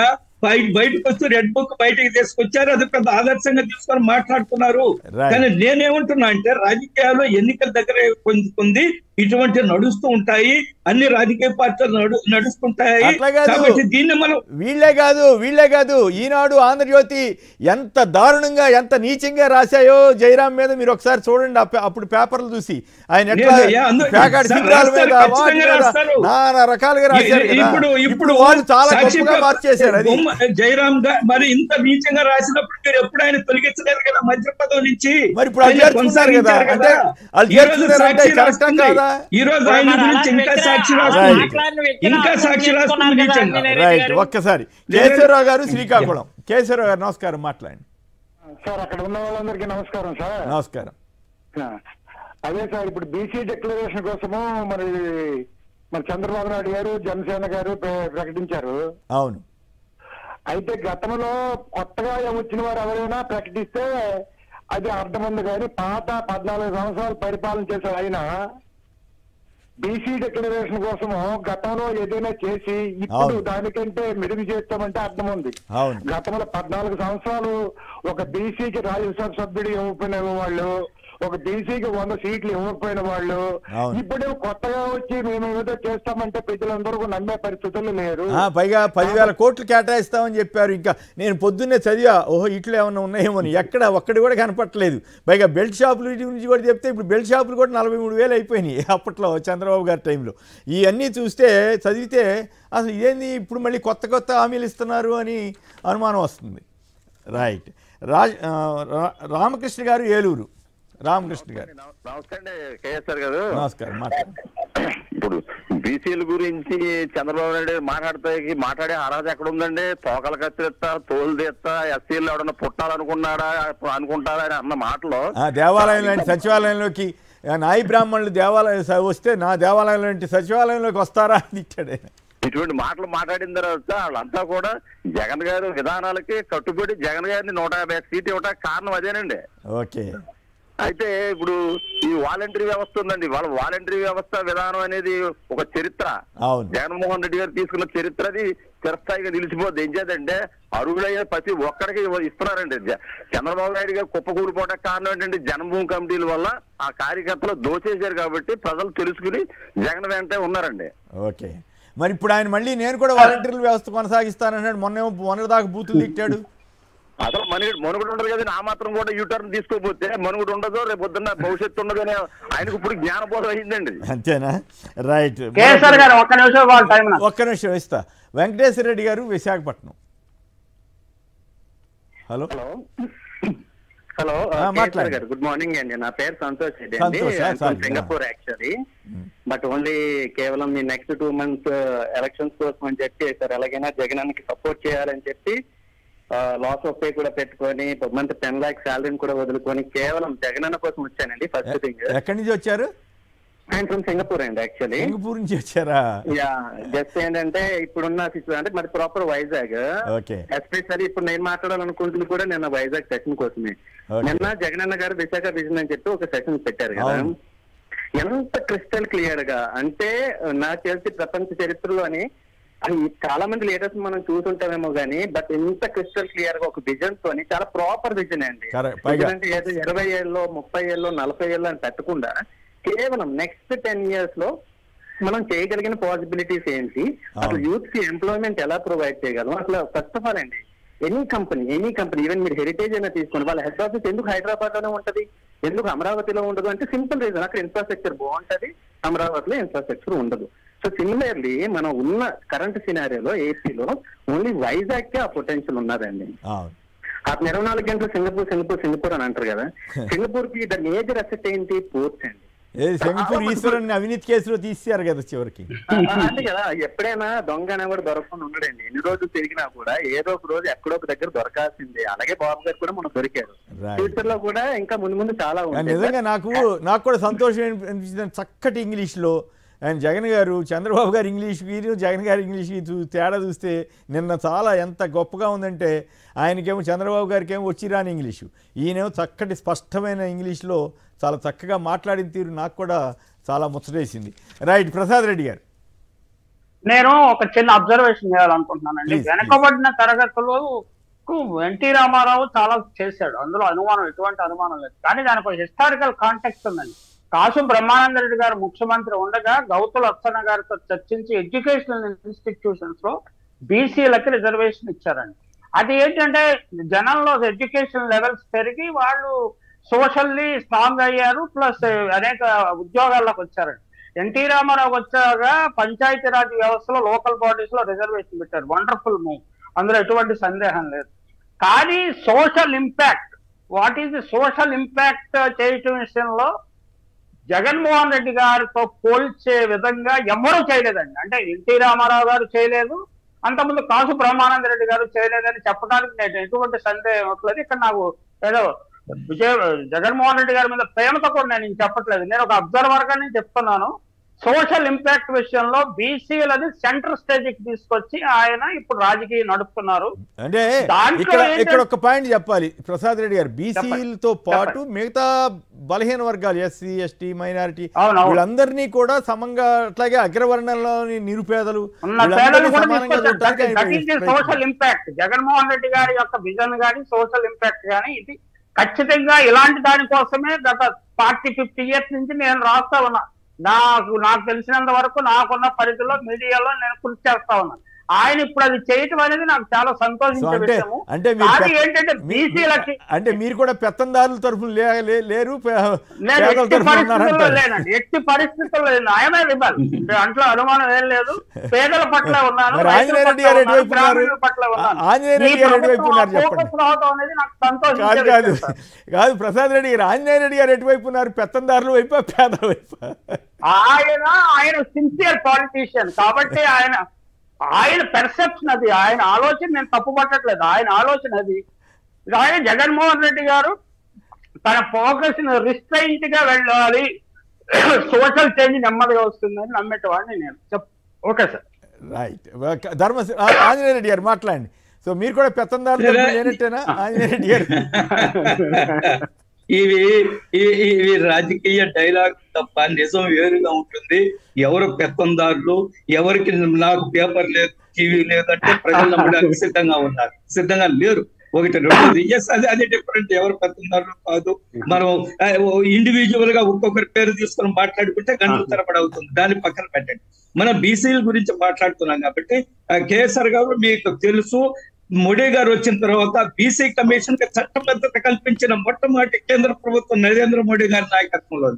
[SPEAKER 7] బయటకు వస్తూ రెడ్ బుక్ బయటకు తీసుకొచ్చారు. అది పెద్ద ఆదర్శంగా తీసుకొని మాట్లాడుతున్నారు. కానీ నేనేమంటున్నా అంటే రాజకీయాల్లో ఎన్నికల దగ్గర పొందుకుంది ఇటువంటి నడుస్తూ ఉంటాయి, అన్ని రాజకీయ పార్టీలు నడుస్తుంటాయి. కాబట్టి దీన్ని మనం
[SPEAKER 1] వీళ్ళే కాదు ఈనాడు, ఆంధ్రజ్యోతి ఎంత దారుణంగా ఎంత నీచంగా రాశాయో జయరాం మీద మీరు ఒకసారి చూడండి. అప్పుడు పేపర్లు చూసి ఆయన నానా రకాలుగా రాశారు. ఇప్పుడు వాళ్ళు చాలా గొప్పగా మార్చేశారు. అది
[SPEAKER 7] జయరాం మరి ఇంత నీచంగా రాసినప్పుడు మీరు ఎప్పుడు ఆయన తొలగించలేదు కదా మంత్రి పదవి నుంచి.
[SPEAKER 1] మరి ఇప్పుడు వాళ్ళు చేర్చుకున్నారు కదా, అంటే వాళ్ళు చేర్చుకున్నారంటే కరెక్టా కాదా?
[SPEAKER 7] ఈ రోజు ఆయన గురించి ఇంకా సాక్షి రాస్తుంది.
[SPEAKER 1] రైట్, ఒక్కసారి కేశవరావు గారు శ్రీకాకుళం. కేశవరావు గారు నమస్కారం, మాట్లాడండి
[SPEAKER 8] సార్. అక్కడ ఉన్న వాళ్ళందరికీ నమస్కారం సార్.
[SPEAKER 1] నమస్కారం.
[SPEAKER 8] అదే సార్, ఇప్పుడు బీసీ డిక్లరేషన్ కోసము మరి చంద్రబాబు నాయుడు గారు, జనసేన గారు ప్రకటించారు.
[SPEAKER 1] అవును.
[SPEAKER 8] అయితే గతంలో కొత్తగా వచ్చిన వారు ఎవరైనా ప్రకటిస్తే అది అర్థం ఉంది. కానీ పాత 14 సంవత్సరాలు పరిపాలన చేశారు ఆయన. బీసీ డిక్లరేషన్ కోసము గతంలో ఏదైనా చేసి ఇప్పుడు దానికంటే మెరుగు చేస్తామంటే అర్థం ఉంది. గతంలో 14 సంవత్సరాలు ఒక బీసీకి రాజ్యసభ సభ్యుడు ఇవ్వకపోయిన వాళ్ళు, ఒక బీసీకి 100 సీట్లు ఇవ్వకపోయిన వాళ్ళు ఇప్పుడు కొత్తగా వచ్చి మేము ఏదో చేస్తామంటే ప్రజలందరూ నమ్మే పరిస్థితుల్లో లేరు.
[SPEAKER 1] పైగా 10,000 కోట్లు కేటాయిస్తామని చెప్పారు. ఇంకా నేను పొద్దున్నే చదివా, ఓహో ఇట్లు ఏమన్నా ఉన్నాయేమోని, ఎక్కడ ఒక్కడి కూడా కనపట్లేదు. పైగా బెల్ట్ షాపుల గురించి కూడా చెప్తే ఇప్పుడు బెల్ట్ షాపులు కూడా 43,000 అయిపోయినాయి అప్పట్లో చంద్రబాబు గారి టైంలో. ఇవన్నీ చూస్తే చదివితే అసలు ఇదేంది ఇప్పుడు మళ్ళీ కొత్త హామీలు ఇస్తున్నారు అని అనుమానం వస్తుంది. రైట్. రామకృష్ణ గారు, ఏలూరు. రామకృష్ణ గారు
[SPEAKER 5] నమస్కారం అండి. కేఎస్ఆర్ గారు
[SPEAKER 1] నమస్కారం.
[SPEAKER 5] ఇప్పుడు బీసీల గురించి చంద్రబాబు నాయుడు మాట్లాడే అర్హత ఎక్కడ ఉందండి? తోకలు కత్తిరిస్తా, తోలు తీస్తా, ఎస్సీలు ఎవడన్నా పుట్టాలనుకున్నాడా అనుకుంటారా అని అన్న మాటలు
[SPEAKER 1] దేవాలయం లాంటి సచివాలయంలోకి నాయి బ్రాహ్మణులు దేవాలయం వస్తే నా దేవాలయం లాంటి సచివాలయంలోకి వస్తారా అని ఇచ్చాడు.
[SPEAKER 5] ఇటువంటి మాటలు మాట్లాడిన తర్వాత వాళ్ళంతా కూడా జగన్ గారు విధానాలకి కట్టుబడి జగన్ గారిని 150 సీట్లు ఇవ్వడానికి కారణం అదేనండి.
[SPEAKER 1] ఓకే.
[SPEAKER 5] అయితే ఇప్పుడు ఈ వాలంటరీ వ్యవస్థ ఉందండి, వాళ్ళ వాలంటరీ వ్యవస్థ విధానం అనేది ఒక చరిత్ర. జగన్మోహన్ రెడ్డి గారు తీసుకున్న చరిత్ర అది చిరస్థాయిగా నిలిచిపోద్ది. ఏం చేద్దంటే అర్హులైన ప్రతి ఒక్కడికి ఇస్తున్నారండి. చంద్రబాబు నాయుడు గారు కుప్పకూలిపోవడానికి కారణం ఏంటంటే జన్మభూమి కమిటీల వల్ల ఆ కార్యకర్తలు దోచేశారు కాబట్టి ప్రజలు తెలుసుకుని జగన్ వెంటే ఉన్నారండి.
[SPEAKER 1] ఓకే. మరి ఇప్పుడు ఆయన మళ్ళీ నేను కూడా వాలంటీర్ల వ్యవస్థ కొనసాగిస్తానన్నాడు. మొన్న దాకా బూతులు తిట్టాడు.
[SPEAKER 5] అసలు మనుగుడు ఉండదు కదా, ఆ మాత్రం కూడా యూటర్న్ తీసుకోపోతే మనుగుడు ఉండదు, రేపు పొద్దున్న భవిష్యత్తు ఉండదు అని ఆయనకు ఇప్పుడు జ్ఞానబోధం అయిందండి.
[SPEAKER 1] అంతేనా? రైట్.
[SPEAKER 2] ఒక్క
[SPEAKER 1] నిమిషం ఇస్తా. వెంకటేశ్వర రెడ్డి గారు, విశాఖపట్నం. హలో
[SPEAKER 9] హలో మాట్లాడారు గారు. గుడ్ మార్నింగ్ అండి. నా పేరు సంతోష్ రెడ్డి అండి. సింగపూర్ యాక్చువల్లీ, బట్ ఓన్లీ కేవలం ఈ నెక్స్ట్ 2 months ఎలక్షన్స్ కోసం అని చెప్పి సార్ ఎలాగైనా జగనానికి సపోర్ట్ చేయాలని చెప్పి లాస్ ఆఫ్ పే కూడా పెట్టుకొని మంత్ 10 lakhs శాలరీని కూడా వదులుకొని కేవలం జగనన్న కోసం వచ్చానండి. First thing.
[SPEAKER 1] ఎక్కడి నుంచి వచ్చారు?
[SPEAKER 9] ఆయన ఫ్రమ్ సింగపూర్ అండి యాక్చువల్లీ.
[SPEAKER 1] సింగపూర్ నుంచి వచ్చారా?
[SPEAKER 9] యా, జస్ట్ ఏంటంటే ఇప్పుడున్న సిచ్యువేషన్ అంటే మరి ప్రాపర్ వైజాగ్, ఎస్పెషల్లీ ఇప్పుడు నేను మాట్లాడాలనుకుంటుంది కూడా నిన్న వైజాగ్ సెషన్ కోసమే. నిన్న జగనన్న గారు విశాఖ విజన్ అని చెప్పి ఒక సెషన్ పెట్టారు కదా, ఎంత క్రిస్టల్ క్లియర్ గా అంటే నాకు తెలిసి ప్రపంచ చరిత్రలోని చాలా మంది లీడర్స్ మనం చూసుంటామేమో గానీ, బట్ ఇంత క్రిస్టల్ క్లియర్ గా ఒక విజన్ తోని చాలా ప్రాపర్ విజన్ అండి. ఎందుకంటే ఏదో 20 ఏళ్ళలో 30 ఏళ్ళలో 40 ఏళ్ళు అని పెట్టకుండా కేవలం నెక్స్ట్ 10 years లో మనం చేయగలిగిన పాసిబిలిటీస్ ఏంటి, అసలు యూత్ కి ఎంప్లాయ్మెంట్ ఎలా ప్రొవైడ్ చేయగలం. అసలు ఫస్ట్ ఆఫ్ ఆల్ అండి, ఎనీ కంపెనీ ఈవెన్ మీరు హెరిటేజ్ అయినా తీసుకోండి, వాళ్ళ హెడ్ ఆఫీస్ ఎందుకు హైదరాబాద్ లోనే ఉంటది, ఎందుకు అమరావతిలో ఉండదు అంటే సింపుల్ రీజన్, అక్కడ ఇన్ఫ్రాస్ట్రక్చర్ బాగుంటది, అమరావతిలో ఇన్ఫ్రాస్ట్రక్చర్ ఉండదు. సో సిమిలర్లీ మనం ఉన్న కరెంట్ సినారియోలో ఏపీలో ఓన్లీ వైజాగ్ కి ఆ పొటెన్షియల్ ఉన్నదండి. అతను 24 గంటలు సింగపూర్ అని అంటారు కదా, సింగపూర్ కి ద మేజర్ అసెట్ ఏంటి? పోర్ట్స్ అండి.
[SPEAKER 1] సింగపూర్ ఈశ్వరుని అవినీతి కేసులో తీసారు కదా చివరికి.
[SPEAKER 9] అంతే కదా, ఎప్పుడైనా దొంగ అనేవాడు దొరకకుండా ఉండడండి. ఎన్ని రోజులు తిరిగినా కూడా ఏదో ఒక రోజు ఎక్కడో ఒక దగ్గర దొరకాల్సిందే. అలాగే బాబు గారు కూడా మనకు దొరికారు. ఫ్యూచర్ లో కూడా ఇంకా ముందు చాలా ఉంది.
[SPEAKER 1] నిజంగా నాకు కూడా సంతోషం అనిపించింది. చక్కటి ఇంగ్లీష్ లో ఆయన జగన్ గారు, చంద్రబాబు గారు ఇంగ్లీష్కి, జగన్ గారు ఇంగ్లీష్కి తేడా చూస్తే నిన్న చాలా ఎంత గొప్పగా ఉందంటే, ఆయనకేమో చంద్రబాబు గారికి ఏమో వచ్చి రాని ఇంగ్లీషు, ఈయనేమో చక్కటి స్పష్టమైన ఇంగ్లీష్లో చాలా చక్కగా మాట్లాడిన తీరు నాకు కూడా చాలా ముచ్చటేసింది. రైట్. ప్రసాద్ రెడ్డి గారు,
[SPEAKER 2] నేను ఒక చిన్న అబ్జర్వేషన్ చేయాలనుకుంటున్నానండి. వెనకబడిన తరగతులు ఎన్టీ రామారావు చాలా చేశాడు, అందులో ఎటువంటి అనుమానం లేదు. కానీ దానికి ఒక హిస్టారికల్ కాంటెక్స్ట్ ఉందండి. కాసు బ్రహ్మానంద రెడ్డి గారు ముఖ్యమంత్రి ఉండగా గౌతుల అచ్చన్న గారితో చర్చించి ఎడ్యుకేషనల్ ఇన్స్టిట్యూషన్స్ లో బీసీలకి రిజర్వేషన్ ఇచ్చారండి. అది ఏంటంటే జనంలో ఎడ్యుకేషన్ లెవెల్స్ పెరిగి వాళ్ళు సోషల్లీ స్ట్రాంగ్ అయ్యారు, ప్లస్ అనేక ఉద్యోగాల్లోకి వచ్చారండి. ఎన్టీ రామారావు వచ్చాక పంచాయతీరాజ్ వ్యవస్థలో లోకల్ బాడీస్ లో రిజర్వేషన్ పెట్టారు. వండర్ఫుల్ మూవ్, అందులో ఎటువంటి సందేహం లేదు. కానీ social impact, what is the social impact చేయటం విషయంలో జగన్మోహన్ రెడ్డి గారితో పోల్చే విధంగా ఎవరూ చేయలేదండి. అంటే ఎన్టీ రామారావు గారు చేయలేదు, అంతకుముందు కాసు బ్రహ్మానంద రెడ్డి గారు చేయలేదని చెప్పడానికి నేను ఎటువంటి సందేహం ఇవ్వట్లేదు. ఇక్కడ నాకు ఏదో జగన్మోహన్ రెడ్డి గారి మీద ప్రేమతో కూడా నేను చెప్పట్లేదు, నేను ఒక అబ్జర్వర్ గా నేను చెప్తున్నాను. సోషల్ ఇంపాక్ట్ విషయంలో బీసీలని సెంటర్ స్టేజ్ కి తీసుకొచ్చి ఆయన ఇప్పుడు రాజకీయం నడుపుతున్నారు.
[SPEAKER 1] అంటే ఇక్కడ ఒక పాయింట్ చెప్పాలి ప్రసాద్ రెడ్డి గారు, బీసీలతో పాటు మిగతా బలహీన వర్గాలు ఎస్సీ ఎస్టీ మైనారిటీ వీళ్ళందరినీ కూడా సమంగా, అట్లాగే అగ్రవర్ణంలోని నిరుపేదలు
[SPEAKER 2] సోషల్ ఇంపాక్ట్ జగన్మోహన్ రెడ్డి గారి యొక్క విజన్ గాని సోషల్ ఇంపాక్ట్ గాని ఇది ఖచ్చితంగా ఇలాంటి దానికోసమే గత 50 years నుంచి నేను రాస్తా ఉన్నా. నాకు తెలిసినంత వరకు నాకున్న పరిధిలో మీడియాలో నేను కృషి చేస్తా ఉన్నా. ఆయన ఇప్పుడు అది చేయటం అనేది నాకు చాలా సంతోషించే విషయము. ఏంటంటే బీసీలకి
[SPEAKER 1] అంటే మీరు కూడా పెత్తందారుల తరఫున లేరు,
[SPEAKER 2] లేనండి, ఎట్టి పరిస్థితుల్లో లేదు. ఆయనే రిబల్, అంట్లో అనుమానం ఏం లేదు. పేదల పట్ల ఉన్నాను, గ్రామీణుల పట్ల ఉన్నాను. అనేది నాకు సంతోషం
[SPEAKER 1] కాదు. ప్రసాద్ రెడ్డి గారు, ఆంజనేయ రెడ్డి గారు ఎటువైపు ఉన్నారు? పెత్తందారుల వైపు, పేదల వైపు?
[SPEAKER 2] ఆయన సిన్సియర్ పాలిటీషియన్ కాబట్టి ఆయన పెర్సెప్షన్ అది, ఆయన ఆలోచన నేను తప్పు పట్టట్లేదు. ఆయన ఆలోచన అది. ఆయన జగన్మోహన్ రెడ్డి గారు తన ఫోకస్ ని రిస్ట్రైంట్ గా వెళ్ళాలి, సోషల్ చేంజ్ నెమ్మదిగా వస్తుందని నమ్మేటవాడిని నేను. Okay sir,
[SPEAKER 1] right. Anjaneya Reddy గారు మాట్లాడండి. సో మీరు కూడా పెత్తందారులు లేనట్టేనా ఆంజనేయ రెడ్డి గారు?
[SPEAKER 7] ఇవి రాజకీయ డైలాగ్ తప్ప నిజం వేరుగా ఉంటుంది. ఎవరు పెత్తందారులు, ఎవరికి నాకు పేపర్ లేదు, టీవీ లేదంటే ప్రజలు నమ్మడానికి సిద్ధంగా లేరు. ఒకటి రెండోది, ఎస్ అది డిఫరెంట్. ఎవరు పెత్తందారులు కాదు. మనం ఇండివిజువల్ గా ఒక్కొక్కరి పేరు తీసుకొని మాట్లాడుకుంటే గంటల తరబడి అవుతుంది. దాన్ని పక్కన పెట్టండి. మనం బీసీల గురించి మాట్లాడుతున్నాం కాబట్టి కేసీఆర్ గారు మీకు తెలుసు, మోడీ గారు వచ్చిన తర్వాత బీసీ కమిషన్ కి చట్టబద్ధత కల్పించిన మొట్టమొదటి కేంద్ర ప్రభుత్వం నరేంద్ర మోడీ గారి నాయకత్వంలో.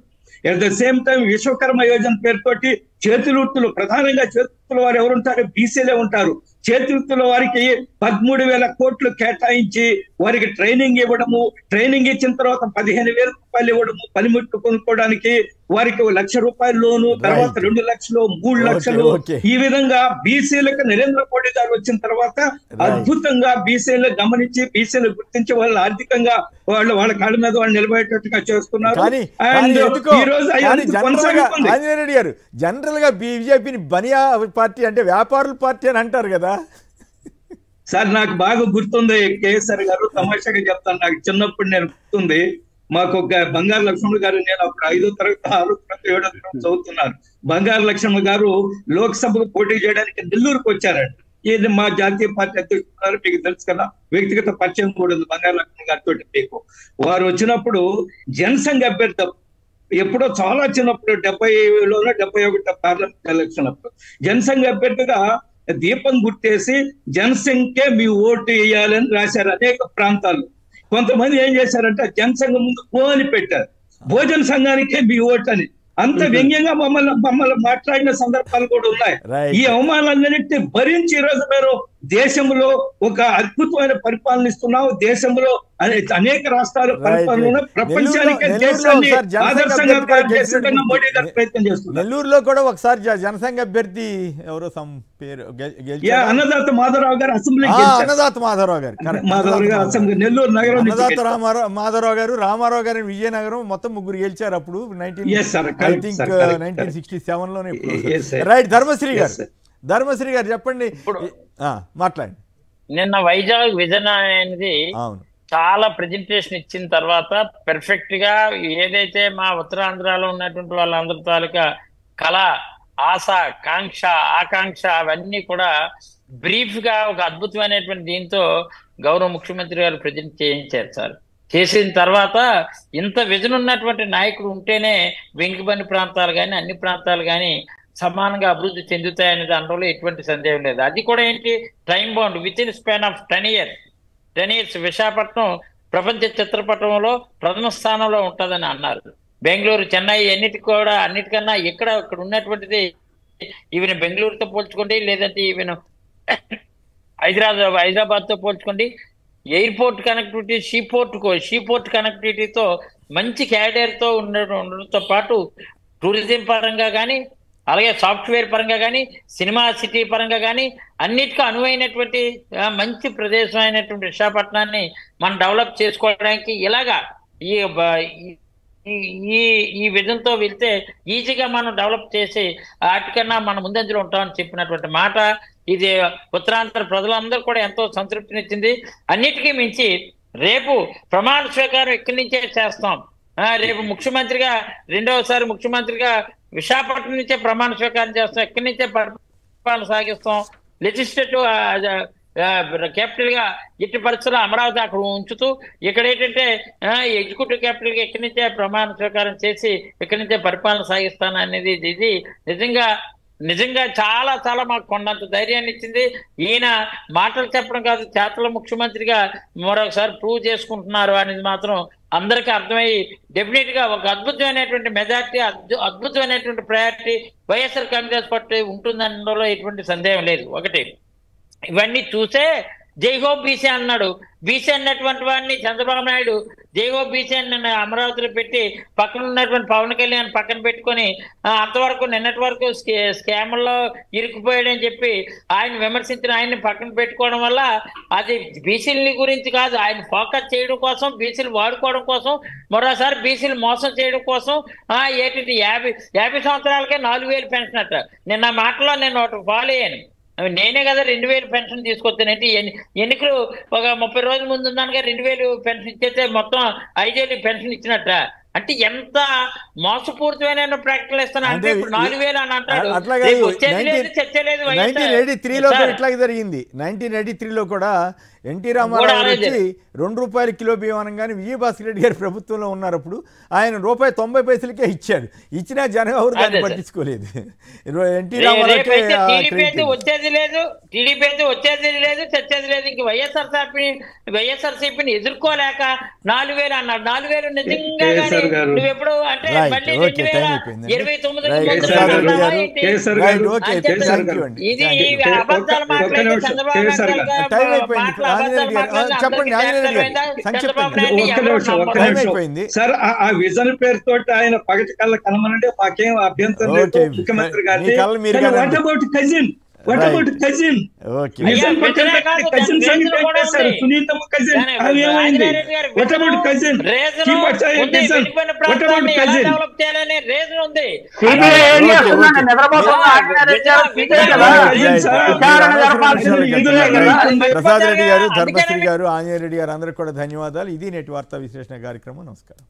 [SPEAKER 7] At the same time Vishwakarma Yojana పేరుతోటి చేతివృత్తులు, ప్రధానంగా చేతివృత్తుల వారు ఎవరుంటారు? బీసీలే ఉంటారు. చేతివృత్తుల వారికి 13,000 కోట్లు కేటాయించి వారికి ట్రైనింగ్ ఇవ్వడము, ట్రైనింగ్ ఇచ్చిన తర్వాత 15,000 రూపాయలు ఇవ్వడము, పనిముట్లు కొనుక్కోవడానికి వారికి 1,00,000 రూపాయల లోను, తర్వాత 2 లక్షలు, 3 లక్షలు. ఈ విధంగా బీసీలకు నరేంద్ర మోడీ గారు వచ్చిన తర్వాత అద్భుతంగా బీసీలు గమనించి, బీసీలు గుర్తించి వాళ్ళు ఆర్థికంగా వాళ్ళ కాళ్ళ మీద వాళ్ళు నిలబడేటట్టుగా చేస్తున్నారు.
[SPEAKER 1] జనరల్ గా బీజేపీని బనియా పార్టీ అంటే వ్యాపారుల పార్టీ అని అంటారు కదా
[SPEAKER 7] సార్. నాకు బాగా గుర్తుంది కేసీఆర్ గారు, తమాషాగా చెప్తాను. నాకు చిన్నప్పుడు నేను గుర్తుంది, మాకు ఒక బంగారు లక్ష్మణ్ గారు, నేను అప్పుడు 5వ తరగతి 6వ తరగతి 7వ తరగతి చదువుతున్నాను. బంగారు లక్ష్మణ్ గారు లోక్సభకు పోటీ చేయడానికి నెల్లూరుకు వచ్చారండి. ఇది మా జాతీయ పార్టీ అధ్యక్షుడు, మీకు తెలుసు కదా, వ్యక్తిగత పరిచయం కూడా ఉంది బంగారు లక్ష్మణ్ గారితో మీకు. వారు వచ్చినప్పుడు జనసంఘ అభ్యర్థి, ఎప్పుడో చాలా చిన్నప్పుడు 70లోనో 71 పార్లమెంట్ ఎలక్షన్ అప్పుడు జనసంఘ అభ్యర్థిగా దీపం గుర్తేసి జనసంఘకే మీ ఓటు వేయాలని రాశారు అనేక ప్రాంతాల్లో. కొంతమంది ఏం చేశారంటే జనసంఘం ముందు అని పెట్టారు, భోజన సంఘానికే మీ ఓటు అని. అంత వ్యంగ్యంగా మమ్మల్ని మాట్లాడిన సందర్భాలు కూడా ఉన్నాయి. ఈ అవమానాలన్నింటినీ భరించి ఈరోజు మీరు దేశంలో ఒక అద్భుతమైన పరిపాలన ఇస్తున్నాం. దేశంలో అనేక రాష్ట్రాల పరిపాలన ప్రపంచానికి దేశాన్ని ఆదర్శంగా మోడీ గారు ప్రయత్నం చేస్తున్నారు.
[SPEAKER 1] నెల్లూరులో కూడా ఒకసారి జనసంఘ అభ్యర్థి ఎవరో పేరు
[SPEAKER 7] అన్నదాత మాధవరావు గారు అసెంబ్లీ,
[SPEAKER 1] అన్నదాత మాధవరావు గారు
[SPEAKER 7] అసెంబ్లీ నెల్లూరు నగరం,
[SPEAKER 1] అన్నదాత మాధవరావు గారు, రామారావు గారు విజయనగరం, మొత్తం 3 గెలిచారు అప్పుడు 1967లోనే. రైట్. ధర్మశ్రీ గారు చెప్పండి, మాట్లాడండి.
[SPEAKER 4] నిన్న వైజాగ్ విజన్ అనేది చాలా ప్రెజెంటేషన్ ఇచ్చిన తర్వాత పెర్ఫెక్ట్ గా ఏదైతే మా ఉత్తరాంధ్రలో ఉన్నటువంటి వాళ్ళందరి తాలూకా కళ, ఆశ, కాంక్ష, ఆకాంక్ష అవన్నీ కూడా బ్రీఫ్ గా ఒక అద్భుతమైనటువంటి దీంతో గౌరవ ముఖ్యమంత్రి గారు ప్రజెంట్ చేయించారు సార్. చేసిన తర్వాత ఇంత విజన్ ఉన్నటువంటి నాయకుడు ఉంటేనే వెంకిబండి ప్రాంతాలు కానీ అన్ని ప్రాంతాలు కానీ సమానంగా అభివృద్ధి చెందుతాయనే దాంట్లో ఎటువంటి సందేహం లేదు. అది కూడా ఏంటి, time bound, with in span of 10 years Visakhapatnam ప్రపంచ చిత్రపటంలో ప్రథమ స్థానంలో ఉంటుందని అన్నారు. బెంగళూరు, చెన్నై అన్నిటికన్నా ఇక్కడ ఉన్నటువంటిది ఈవెన్ బెంగళూరుతో పోల్చుకోండి, లేదంటే ఈవెన్ హైదరాబాద్తో పోల్చుకోండి. ఎయిర్పోర్ట్ కనెక్టివిటీ, షీపోర్ట్ కనెక్టివిటీతో మంచి క్యారియర్తో ఉండడంతో పాటు టూరిజం పరంగా కానీ, అలాగే సాఫ్ట్వేర్ పరంగా కానీ, సినిమా సిటీ పరంగా కానీ అన్నిటికీ అనువైనటువంటి మంచి ప్రదేశం అయినటువంటి విశాఖపట్నాన్ని మనం డెవలప్ చేసుకోవడానికి ఇలాగా ఈ విజన్తో వెళ్తే ఈజీగా మనం డెవలప్ చేసి వాటికన్నా మనం ముందంజలో ఉంటామని చెప్పినటువంటి మాట ఇది ఉత్తరాంధ్ర ప్రజలందరూ కూడా ఎంతో సంతృప్తినిచ్చింది. అన్నిటికీ మించి రేపు ప్రమాణ స్వీకారం ఇక్కడి నుంచే చేస్తాం. రేపు ముఖ్యమంత్రిగా, రెండవసారి ముఖ్యమంత్రిగా విశాఖపట్నం నుంచే ప్రమాణ స్వీకారం చేస్తాం, ఇక్కడి నుంచే పరిపాలన సాగిస్తాం. లెజిస్లేటివ్ క్యాపిటల్ గా ఎట్టి పరిస్థితుల్లో అమరావతి అక్కడ ఉంచుతూ ఇక్కడ ఏంటంటే ఎగ్జిక్యూటివ్ క్యాపిటల్ గా ఇక్కడి నుంచే ప్రమాణ స్వీకారం చేసి ఇక్కడి నుంచే పరిపాలన సాగిస్తాను అనేది ఇది నిజంగా చాలా చాలా మాకు కొండంత ధైర్యాన్ని ఇచ్చింది. ఈయన మాటలు చెప్పడం కాదు, చేతల ముఖ్యమంత్రిగా మరొకసారి ప్రూవ్ చేసుకుంటున్నారు అనేది మాత్రం అందరికీ అర్థమయ్యి డెఫినెట్ గా ఒక అద్భుతమైనటువంటి మెజార్టీ, అద్భుతమైనటువంటి ప్రయారిటీ వైఎస్ఆర్ కాంగ్రెస్ పార్టీ ఉంటుందనడంలో ఎటువంటి సందేహం లేదు. ఒకటి ఇవన్నీ చూసే జై హో బీసీ అన్నాడు. బీసీ అన్నటువంటి వాడిని చంద్రబాబు నాయుడు జై హో బీసీ అని అమరావతిలో పెట్టి పక్కన ఉన్నటువంటి పవన్ కళ్యాణ్ పక్కన పెట్టుకొని అంతవరకు నిన్నటి వరకు స్కామ్లో ఇరుక్కుపోయాడని చెప్పి ఆయన విమర్శించిన ఆయన్ని పక్కన పెట్టుకోవడం వల్ల అది బీసీలని గురించి కాదు, ఆయన ఫోకస్ చేయడం కోసం, బీసీలు వాడుకోవడం కోసం, మరోసారి బీసీలు మోసం చేయడం కోసం ఏంటంటే 50 సంవత్సరాలకే 4,000 పెన్షన్ అట్ట. నిన్న మాటలో నేను ఒకటి ఫాలో అయ్యాను. నేనే కదా 2,000 పెన్షన్ తీసుకొచ్చానంటే ఎన్నికలు ఒక 30 రోజుల ముందు ఉన్నాను కదా 2,000 పెన్షన్ ఇచ్చేస్తే మొత్తం 5,000 పెన్షన్ ఇచ్చినట్ట. అంటే ఎంత మోసపూరితమైన ప్రకటనలు ఇస్తున్నా అంటే ఇప్పుడు 4,000 అని అంటాడు. వచ్చేది లేదు, చర్చ లేదు.
[SPEAKER 1] 1983లో ఇట్లాగే జరిగింది. 1983లో కూడా ఎన్టీ రామారావు వచ్చి ₹2 కిలో బియ్యం అనగానే విజయభాస్కర్ రెడ్డి గారి ప్రభుత్వంలో ఉన్నప్పుడు ఆయన ₹1.90 ఇచ్చాడు. ఇచ్చినా జనం ఎవరు దాన్ని పట్టించుకోలేదు. ఎన్టీ రామారావు
[SPEAKER 4] వచ్చేది లేదు, టీడీపీ అయితే వచ్చేది లేదు, చచ్చేది లేదు. ఇంక వైఎస్ఆర్సీపీని ఎదుర్కోలేక 4,000 అన్నాడు. 4,000 నిజంగా నువ్వు ఎప్పుడు అంటే మళ్ళీ 2029 ఇది అబద్ధాలు మాట్లాడే చంద్రబాబు
[SPEAKER 7] సార్ ఆ విజన్ పేరుతో ఆయన పగటి కళ్ళ కనమనంటే మాకేం అభ్యంతరం లేదు. ముఖ్యమంత్రి గారిని సునీతమ్మ కజిన్ అవి ఏమైంది?
[SPEAKER 1] ప్రసాద్ రెడ్డి గారు, ధర్మశ్రీ గారు, ఆంజనేయ రెడ్డి గారు అందరికి కూడా ధన్యవాదాలు. ఇది నేటి వార్తా విశ్లేషణ కార్యక్రమం. నమస్కారం.